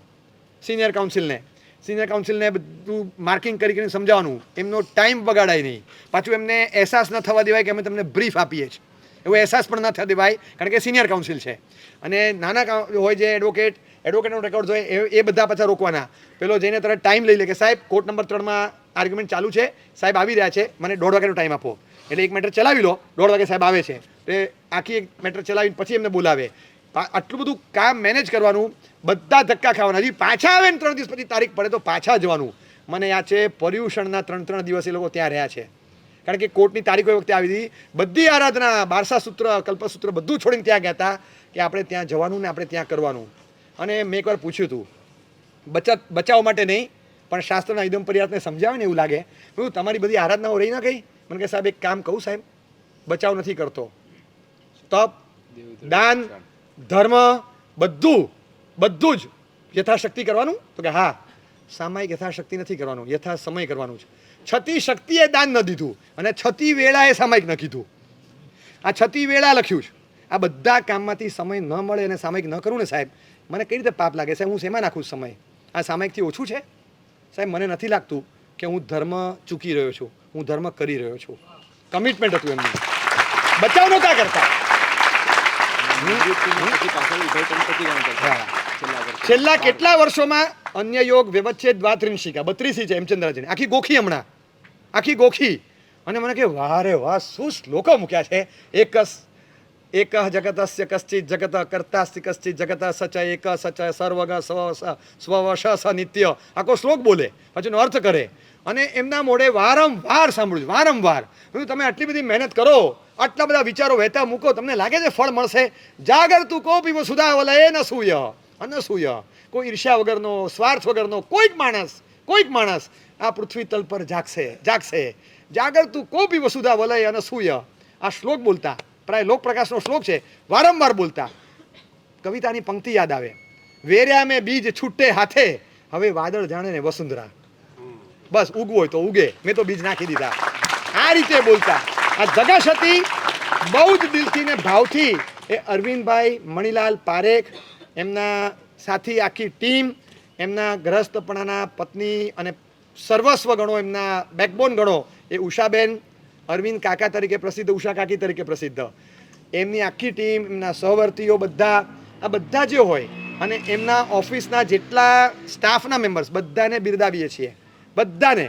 સિનિયર કાઉન્સિલને બધું માર્કિંગ કરીને સમજાવવાનું. એમનો ટાઈમ બગાડાય નહીં, પાછું એમને અહેસાસ ન થવા દેવાય કે અમે તમને બ્રીફ આપીએ છીએ, એવો અહેસાસ પણ ન થવા દેવાય, કારણ કે સિનિયર કાઉન્સિલ છે. અને નાના હોય જે એડવોકેટનો રેકોર્ડ હોય એ બધા પાછા રોકવાના. પેલો જઈને તરત ટાઈમ લઈ લે કે સાહેબ કોર્ટ નંબર 3માં આર્ગ્યુમેન્ટ ચાલુ છે, સાહેબ આવી રહ્યા છે, મને 1.5 વાગ્યાનો ટાઈમ આપો. એટલે 1 મેટર ચલાવી લો, 1.5 વાગે સાહેબ આવે છે, તે આખી 1 મેટર ચલાવીને પછી એમને બોલાવે. આટલું બધું કામ મેનેજ કરવાનું, બધા ધક્કા ખાવાના. હજી પાછા આવે ને 3 દિવસ પછી તારીખ પડે તો પાછા જવાનું. મને યાદ છે પર્યુષણના 3 દિવસ એ લોકો ત્યાં રહ્યા છે, કારણ કે કોર્ટની તારીખો એ વખતે આવી હતી. બધી આરાધના, બારસા સૂત્ર, કલ્પસૂત્ર બધું છોડીને ત્યાં ગયા હતા કે આપણે ત્યાં જવાનું ને આપણે ત્યાં કરવાનું. અને મેં એકવાર પૂછ્યું હતું, બચાવ માટે નહીં પણ શાસ્ત્રના ઇદમ પર્યાસને સમજાવે ને એવું લાગે, તમારી બધી આરાધનાઓ રહી ના ગઈ? મને કે સાહેબ એક કામ કહું સાહેબ, બચાવ નથી કરતો, તપ દાન ધર્મ બધું જ યથાશક્તિ કરવાનું. તો કે હા, સામાયિક યથાશક્તિ નથી કરવાનું, યથા સમય કરવાનું છે. છતી શક્તિએ દાન ન દીધું અને છતી વેળાએ સામાયિક ન કીધું. આ છતી વેળા લખ્યું છે. આ બધા કામમાંથી સમય ન મળે અને સામાયિક ન કરું ને સાહેબ, મને કઈ રીતે પાપ લાગે સાહેબ? હું શેમાં નાખું સમય? આ સામાયિકથી ઓછું છે સાહેબ? મને નથી લાગતું કે હું ધર્મ ચૂકી રહ્યો છું, હું ધર્મ કરી રહ્યો છું. કમિટમેન્ટ હતું એમનું, બચાવ નહોતા કરતા. છેલ્લા કેટલા વર્ષોમાં અન્ય યોગ વ્યવચ્છેદ દ્વાત્રિંશિકા 32 છે હેમચંદ્રાજીની, આખી ગોખી હમણાં, આખી ગોખી. અને મને કે વાહ રે વાહ, શું શ્લોકો મૂક્યા છે. એક જગતસ્ય કશ્ચિત જગત કર્તાસ્તિ કશ્ચિત જગત સચ એક સચ સર્વગ સ્વવશ સ નિત્ય, આખો શ્લોક બોલે, પછીનો અર્થ કરે. અને એમના મોઢે વારંવાર સાંભળ્યું, વારંવાર. તમે આટલી બધી મહેનત કરો, આટલા બધા વિચારો વહેતા મૂકો, તમને લાગે છે ફળ મળશે? જાગર તું કોપી સુધા વલય ન સૂય અનસૂય. કોઈ ઈર્ષ્યા વગરનો, સ્વાર્થ વગરનો કોઈક માણસ આ પૃથ્વી તલ પર જાગશે. જાગર તું કોપી વસુધા વલય અનસૂય. આ શ્લોક બોલતા, પ્રાય લોકપ્રકાશનો શ્લોક છે, વારંવાર બોલતા. કવિતાની પંક્તિ યાદ આવે, વેર્યા મેં બીજ છૂટે હાથે, હવે વાદળ જાણે ને વસુંધરા. બસ ઉગવું હોય તો ઉગે, મેં તો બીજ નાખી દીધા. આ રીતે બોલતા. આ જગશ હતી, બહુ જ દિલથી ને ભાવથી. એ અરવિંદભાઈ મણીલાલ પારેખ, એમના સાથી આખી ટીમ, એમના ગ્રહસ્થપણાના પત્ની અને સર્વસ્વ ગણો, એમના બેકબોન ગણો, એ ઉષાબેન, અરવિંદ કાકા તરીકે પ્રસિદ્ધ, ઉષા કાકી તરીકે પ્રસિદ્ધ, એમની આખી ટીમ, એમના સહવર્તીઓ બધા, આ બધા જે હોય, અને એમના ઓફિસના જેટલા સ્ટાફના મેમ્બર્સ બધાને બિરદાવીએ છીએ. બધાને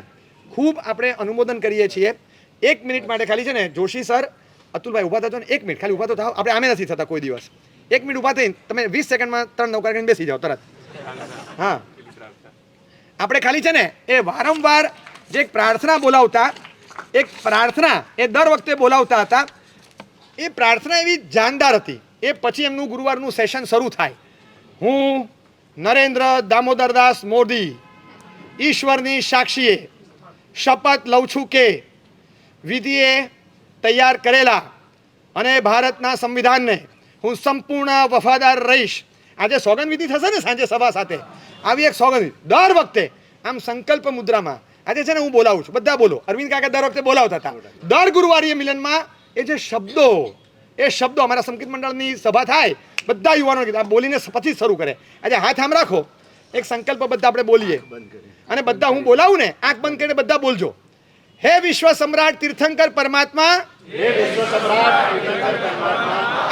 ખૂબ આપણે અનુમોદન કરીએ છીએ. 1 મિનિટ માટે ખાલી છે ને જોશી સર, અતુલભાઈ ઊભા થતો ને 1 મિનિટ ખાલી ઊભા તો થાવ. આપણે આમે નથી થતા કોઈ દિવસ. 1 મિનિટ ઊભા થઈને તમે 20 સેકન્ડમાં 3 નૌકા કરીને બેસી જાઓ તરત. હા, આપણે ખાલી છે ને એ વારંવાર જે એક પ્રાર્થના બોલાવતા, એક પ્રાર્થના એ દર વખતે બોલાવતા હતા. એ પ્રાર્થના એવી જાનદાર હતી. એ પછી એમનું ગુરુવારનું સેશન શરૂ થાય. હું નરેન્દ્ર દામોદરદાસ મોદી ઈશ્વરની સાક્ષીએ શપથ લઉં છું કે વિધિએ તૈયાર કરેલા અને ભારતના સંવિધાનને હું સંપૂર્ણ વફાદાર રહીશ. આજે સોગંદવિધિ થશે ને સાંજે સભા સાથે, આવી એક સોગંદ દર વખતે આમ સંકલ્પ મુદ્રામાં આજે છે ને હું બોલાવું છું. બધા બોલો. અરવિંદ કાકા દર વખતે બોલાવતા હતા. દર ગુરુવારીય મિલનમાં એ જે શબ્દો, એ શબ્દો અમારા સંકીર્ત મંડળની સભા થાય, બધા યુવાનો બોલીને પછી શરૂ કરે. આજે હાથ આમ રાખો, એક સંકલ્પ બધા આપણે બોલીએ, અને બધા હું બોલાવું ને આંખ બંધ કરીને બધા બોલજો. હે વિશ્વ સમ્રાટ તીર્થંકર પરમાત્મા,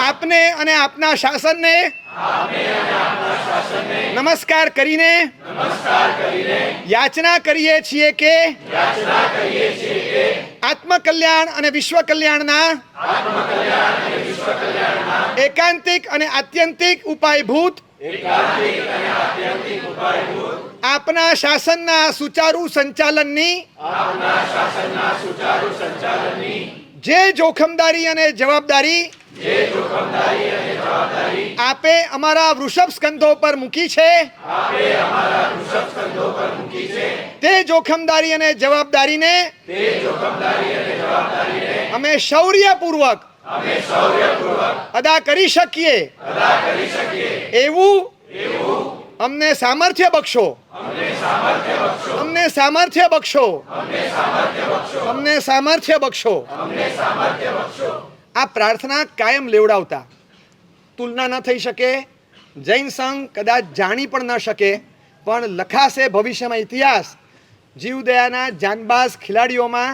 આપને અને આપના શાસનને નમસ્કાર કરીને યાચના કરીએ છીએ કે આત્મકલ્યાણ અને વિશ્વ કલ્યાણના એકાંતિક અને આત્યંતિક ઉપાયભૂત આપના શાસનના સુચારુ સંચાલનની જે જોખમદારી અને જવાબદારી આપે અમારા વૃષભ સ્કંધો પર મૂકી છે, તે જોખમદારી અને જવાબદારીને અમે શૌર્યપૂર્વક અદા કરી શકીએ એવું અમને સામર્થ્ય બક્ષો, અમને સામર્થ્ય બક્ષો, અમને સામર્થ્ય બક્ષો. આ પ્રાર્થના કાયમ લેવડાવતા. તુલના ન થઈ શકે, જૈન સંઘ કદાચ જાણી પણ ન શકે, પણ લખાશે ભવિષ્યમાં ઇતિહાસ જીવદયાના જાનબાઝ ખેલાડીઓમાં.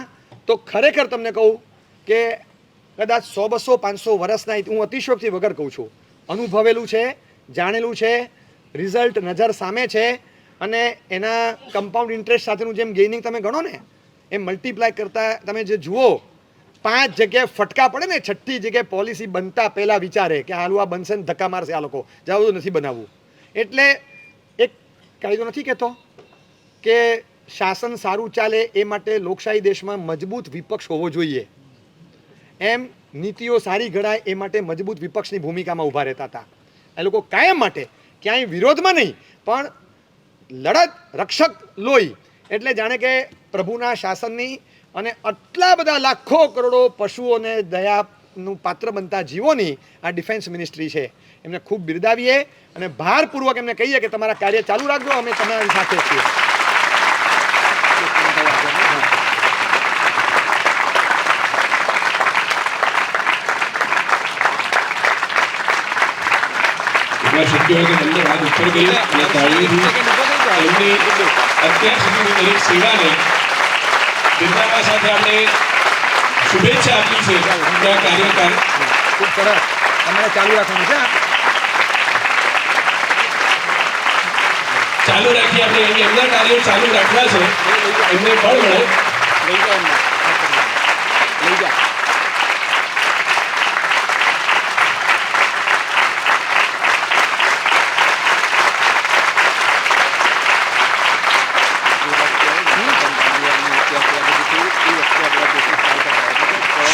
તો ખરેખર તમને કહું કે કદાચ 100, 200, 500 વર્ષના, હું અતિશયોક્તિ વગર કહું છું, અનુભવેલું છે, જાણેલું છે, રિઝલ્ટ નજર સામે છે, અને એના કમ્પાઉન્ડ ઇન્ટરેસ્ટ સાથેનું જેમ ગેઇનિંગ તમે ગણો ને એમ મલ્ટીપ્લાય કરતાં તમે જે જુઓ, 5 જગ્યાએ ફટકા પડે ને, 6ઠ્ઠી જગ્યાએ પોલિસી બનતા પહેલાં વિચારે કે હાલું આ બનશે ને ધક્કા મારશે આ લોકો, જવા બધું નથી બનાવવું. એટલે એક કાયદો નથી કહેતો કે શાસન સારું ચાલે એ માટે લોકશાહી દેશમાં મજબૂત વિપક્ષ હોવો જોઈએ, એમ નીતિઓ સારી ઘડાય એ માટે મજબૂત વિપક્ષની ભૂમિકામાં ઊભા રહેતા હતા. એ લોકો કાયમ માટે ક્યાંય વિરોધમાં નહીં, પણ લડત રક્ષક લોહી. એટલે જાણે કે પ્રભુના શાસનની અને આટલા બધા લાખો કરોડો પશુઓને દયાનું પાત્ર બનતા જીવોની આ ડિફેન્સ મિનિસ્ટ્રી છે. એમને ખૂબ બિરદાવીએ અને ભારપૂર્વક એમને કહીએ કે તમારા કાર્ય ચાલુ રાખજો, અમે તમારી સાથે છીએ. શક્ય હોય કે બંને હાથ ઉપર કરી અને તાળીઓથી એમની અત્યાર સુધીની દરેક સેવાને બિરદાવવા સાથે આપણે શુભેચ્છા આપી છે કે આ કાર્યકાળ ખૂબ સરસ. તમારે ચાલુ રાખવાનું છે, ચાલુ રાખી આપણે એમના કાર્યો ચાલુ રાખવા છે, એમને બળ મળે. લઈ જાઓ, લઈ જાઓ.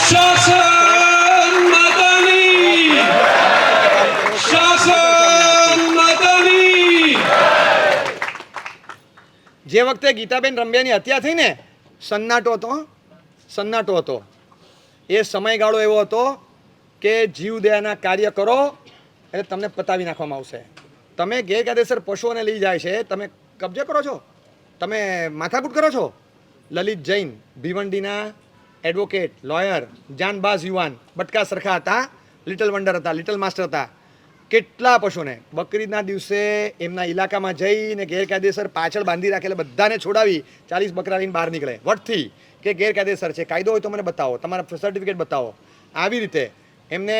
શાસન મદની, શાસન મદની. જે વખતે ગીતાબેન રંભિયાની હત્યા થઈ ને, સન્નાટો હતો, સન્નાટો હતો. એ સમયગાળો એવો હતો કે જીવદયાના કાર્ય કરો એટલે તમને પતાવી નાખવામાં આવશે. તમે ગેરકાયદેસર પશુઓને લઈ જાય છે, તમે કબજે કરો છો, તમે માથાકૂટ કરો છો. લલિત જૈન ભીવંડીના એડવોકેટ, લોયર, જાનબાઝ યુવાન, બટકા સરખા હતા, લિટલ વંડર હતા, લિટલ માસ્ટર હતા. કેટલા પશુને બકરીદના દિવસે એમના ઇલાકામાં જઈને ગેરકાયદેસર પાછળ બાંધી રાખેલા બધાને છોડાવી 40 બકરા લઈને બહાર નીકળે વટથી કે ગેરકાયદેસર છે, કાયદો હોય તો મને બતાવો, તમારા સર્ટિફિકેટ બતાવો. આવી રીતે એમને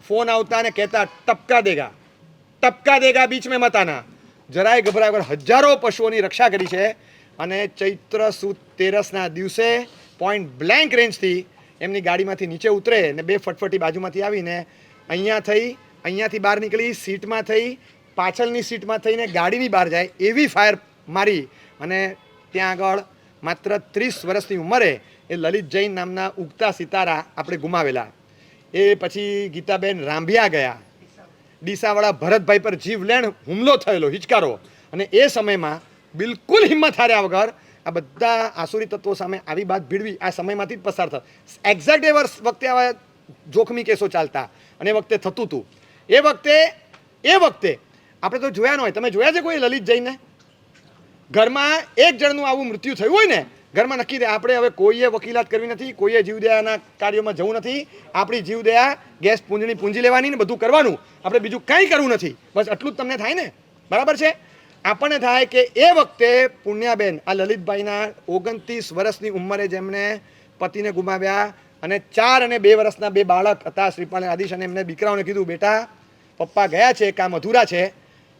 ફોન આવતા અને કહેતા ટપકા દેગા બીચ મેં મત આના. જરાય ગભરાય વગર હજારો પશુઓની રક્ષા કરી છે. અને ચૈત્ર સુદ 13ના દિવસે પોઈન્ટ બ્લેન્ક રેન્જથી એમની ગાડીમાંથી નીચે ઉતરે ને 2 ફટફટી બાજુમાંથી આવીને અહીંયાથી બહાર નીકળી સીટમાં થઈ, પાછળની સીટમાં થઈને ગાડીની બહાર જાય એવી ફાયર મારી અને ત્યાં આગળ માત્ર 30 વર્ષની ઉંમરે એ લલિત જૈન નામના ઉગતા સિતારા આપણે ગુમાવેલા. એ પછી ગીતાબેન રાંભિયા ગયા. ડીસાવાળા ભરતભાઈ પર જીવલેણ હુમલો થયેલો, હિચકારો. અને એ સમયમાં બિલકુલ હિંમત હાર્યા વગર આ બધા આસુરી તત્વો સામે આવી વાત ભીડવી આ સમયમાંથી જ પસાર થતા. એક્ઝેક્ટ એ વખતે આવા જોખમી કેસો ચાલતા અને એ વખતે થતું હતું. એ વખતે આપણે તો જોયા ન હોય. તમે જોયા છે કોઈ લલિત જૈનને? ઘરમાં એક જણનું આવું મૃત્યુ થયું હોય ને, ઘરમાં નક્કી થાય આપણે હવે કોઈએ વકીલાત કરવી નથી, કોઈએ જીવદયાના કાર્યોમાં જવું નથી, આપણી જીવદયા ગેસ પૂંજી લેવાની ને બધું કરવાનું, આપણે બીજું કંઈ કરવું નથી, બસ આટલું જ તમને થાય ને, બરાબર છે? આપણને થાય કે એ વખતે પુણ્યાબેન આ લલિતભાઈના 29 વર્ષની ઉંમરે જેમણે પતિને ગુમાવ્યા અને 4 અને 2 વર્ષના 2 બાળક હતા, શ્રીપાલ અને આદિશ, અને એમને દીકરાઓને કીધું, બેટા પપ્પા ગયા છે, કામ અધૂરા છે,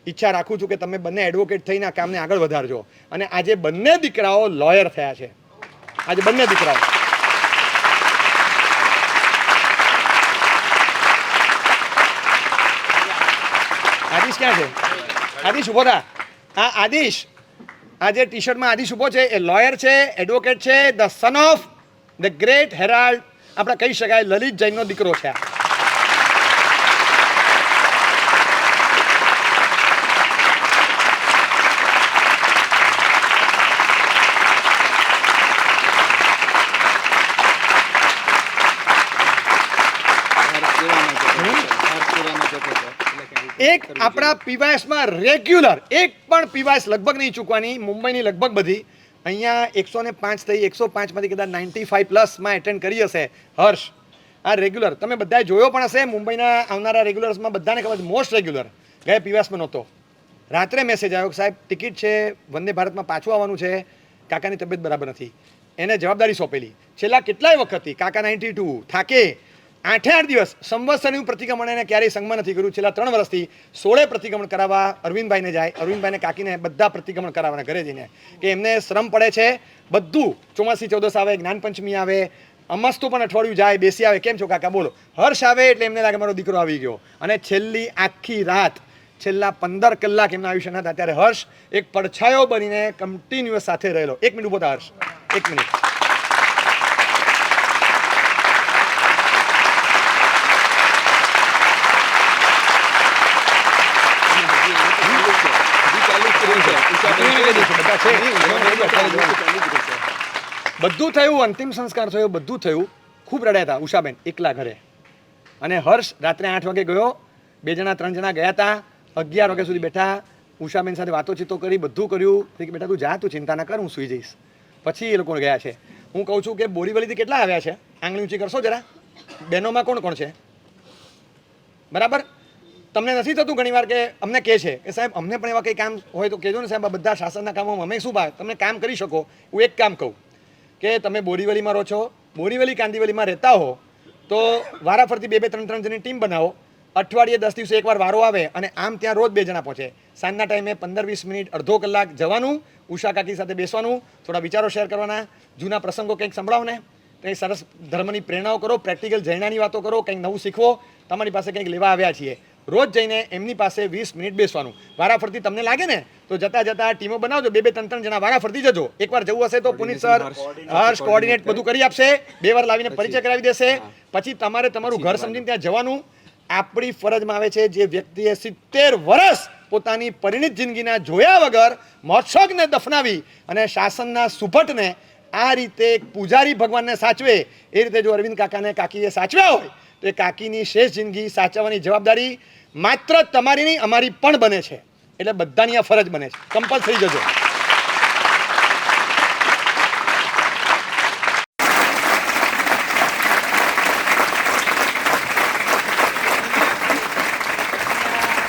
ઈચ્છા રાખું છું કે તમે બંને એડવોકેટ થઈને આ કામને આગળ વધારજો. અને આજે બંને દીકરાઓ લોયર થયા છે. આજે બંને દીકરાઓ આદિશ ક્યાં છે? આદિશ ઉભો થા. આ આદિશ, આ જે ટી શર્ટમાં આદિશ ઉભો છે એ લોયર છે, એડવોકેટ છે, the son of the great herald, આપણે કહી શકાય લલિત જૈનનો દીકરો છે. એક આપણા પીવાયસમાં રેગ્યુલર એક પણ પીવાયસ લગભગ નહીં ચૂકવાની, મુંબઈની લગભગ બધી, અહીંયા 105 થઈ, 105માંથી કદાચ 95+ એટેન્ડ કરી હશે હર્ષ. આ રેગ્યુલર તમે બધાએ જોયો પણ હશે, મુંબઈના આવનારા રેગ્યુલર્સમાં બધાને ખબર છે મોસ્ટ રેગ્યુલર. ગયા પીવાયસમાં નહોતો, રાત્રે મેસેજ આવ્યો કે સાહેબ ટિકિટ છે, વંદે ભારતમાં પાછું આવવાનું છે, કાકાની તબિયત બરાબર નથી. એને જવાબદારી સોંપેલી. છેલ્લા કેટલાય વખતથી કાકા 92 થાકે 8 દિવસ સંવત્સરનું પ્રતિક્રમણ એને ક્યારેય સંગમાં નથી કર્યું. છેલ્લા 3 વર્ષથી 16 પ્રતિક્રમણ કરાવવા અરવિંદભાઈને જાય, અરવિંદભાઈને કાકીને બધા પ્રતિક્રમણ કરાવવાના ઘરે જઈને, કે એમને શ્રમ પડે છે. બધું ચોમાસી ચૌદસ આવે, જ્ઞાનપંચમી આવે, અમસ્તું પણ અઠવાડિયું જાય, બેસી આવે, કેમ છો કાકા બોલો. હર્ષ આવે એટલે એમને લાગે મારો દીકરો આવી ગયો. અને છેલ્લી આખી રાત, છેલ્લા 15 કલાક એમના આયુષ્યના હતા, ત્યારે હર્ષ એક પડછાયો બનીને કન્ટિન્યુઅસ સાથે રહેલો. 1 મિનિટ ઉભો થા હર્ષ, 1 મિનિટ. બધું થયું, અંતિમ સંસ્કાર થયો, બધું થયું. ખૂબ રડ્યા હતા ઉષાબેન એકલા ઘરે. અને હર્ષ રાત્રે 8 વાગે ગયો, 2 જણા 3 જણા ગયા હતા, 11 વાગ્યા સુધી બેઠા, ઉષાબેન સાથે વાતોચીતો કરી, બધું કર્યું. કે બેટા તું જા, તું ચિંતા ના કર, હું સૂઈ જઈશ. પછી એ લોકો ગયા છે. હું કહું છું કે બોરીવલીથી કેટલા આવ્યા છે? આંગળી ઊંચી કરશો જરા. બહેનોમાં કોણ કોણ છે? બરાબર. તમને નથી થતું ઘણીવાર કે અમને કહે છે કે સાહેબ અમને પણ એવા કંઈ કામ હોય તો કહેજો ને સાહેબ, આ બધા શાસનના કામોમાં અમે શું ભાગ તમને કામ કરી શકો. હું એક કામ કહું કે તમે બોરીવલીમાં રહો છો, બોરીવલી કાંદીવલીમાં રહેતા હો તો વારાફરતી 2-2, 3-3 જણની ટીમ બનાવો. અઠવાડિયે 10 દિવસે એકવાર વારો આવે અને આમ ત્યાં રોજ 2 જણા પહોંચે. સાંજના ટાઈમે 15-20 મિનિટ, અડધો કલાક જવાનું, ઉષા કાકી સાથે બેસવાનું, થોડા વિચારો શેર કરવાના, જૂના પ્રસંગો કંઈક સંભળાવો ને, કંઈક સરસ ધર્મની પ્રેરણાઓ કરો, પ્રેક્ટિકલ જૈનાની વાતો કરો, કંઈક નવું શીખવો. તમારી પાસે કંઈક લેવા આવ્યા છીએ. રોજ જઈને એમની પાસે 20 મિનિટ બેસવાનું. વારાફરતી તમને લાગે ને તો જતા જતા ટીમો બનાવજો, 2-2, 3-3 જણા વારાફરતી જજો. એકવાર જવું હશે તો પુનિત સર, હર્ષ કોઓર્ડિનેટ બધું કરી આપશે, 2 વાર લાવીને પરિચય કરાવી દેશે. પછી તમારે તમારું ઘર સમજીને ત્યાં જવાનું. આપણી ફરજમાં આવે છે જે વ્યક્તિએ 70 વર્ષ પોતાની પરિણિત જિંદગીના જોયા વગર મોક્ષોકને દફનાવી અને શાસનના સુભટને આ રીતે પૂજારી ભગવાનને સાચવે, એ રીતે જો અરવિંદ કાકાને કાકીએ સાચવ્યા હોય તો એ કાકીની શેષ જિંદગી સાચવવાની જવાબદારી માત્ર તમારી નહીં અમારી પણ બને છે. એટલે બધાની આ ફરજ બને છે. કમ્પલસરી જજો.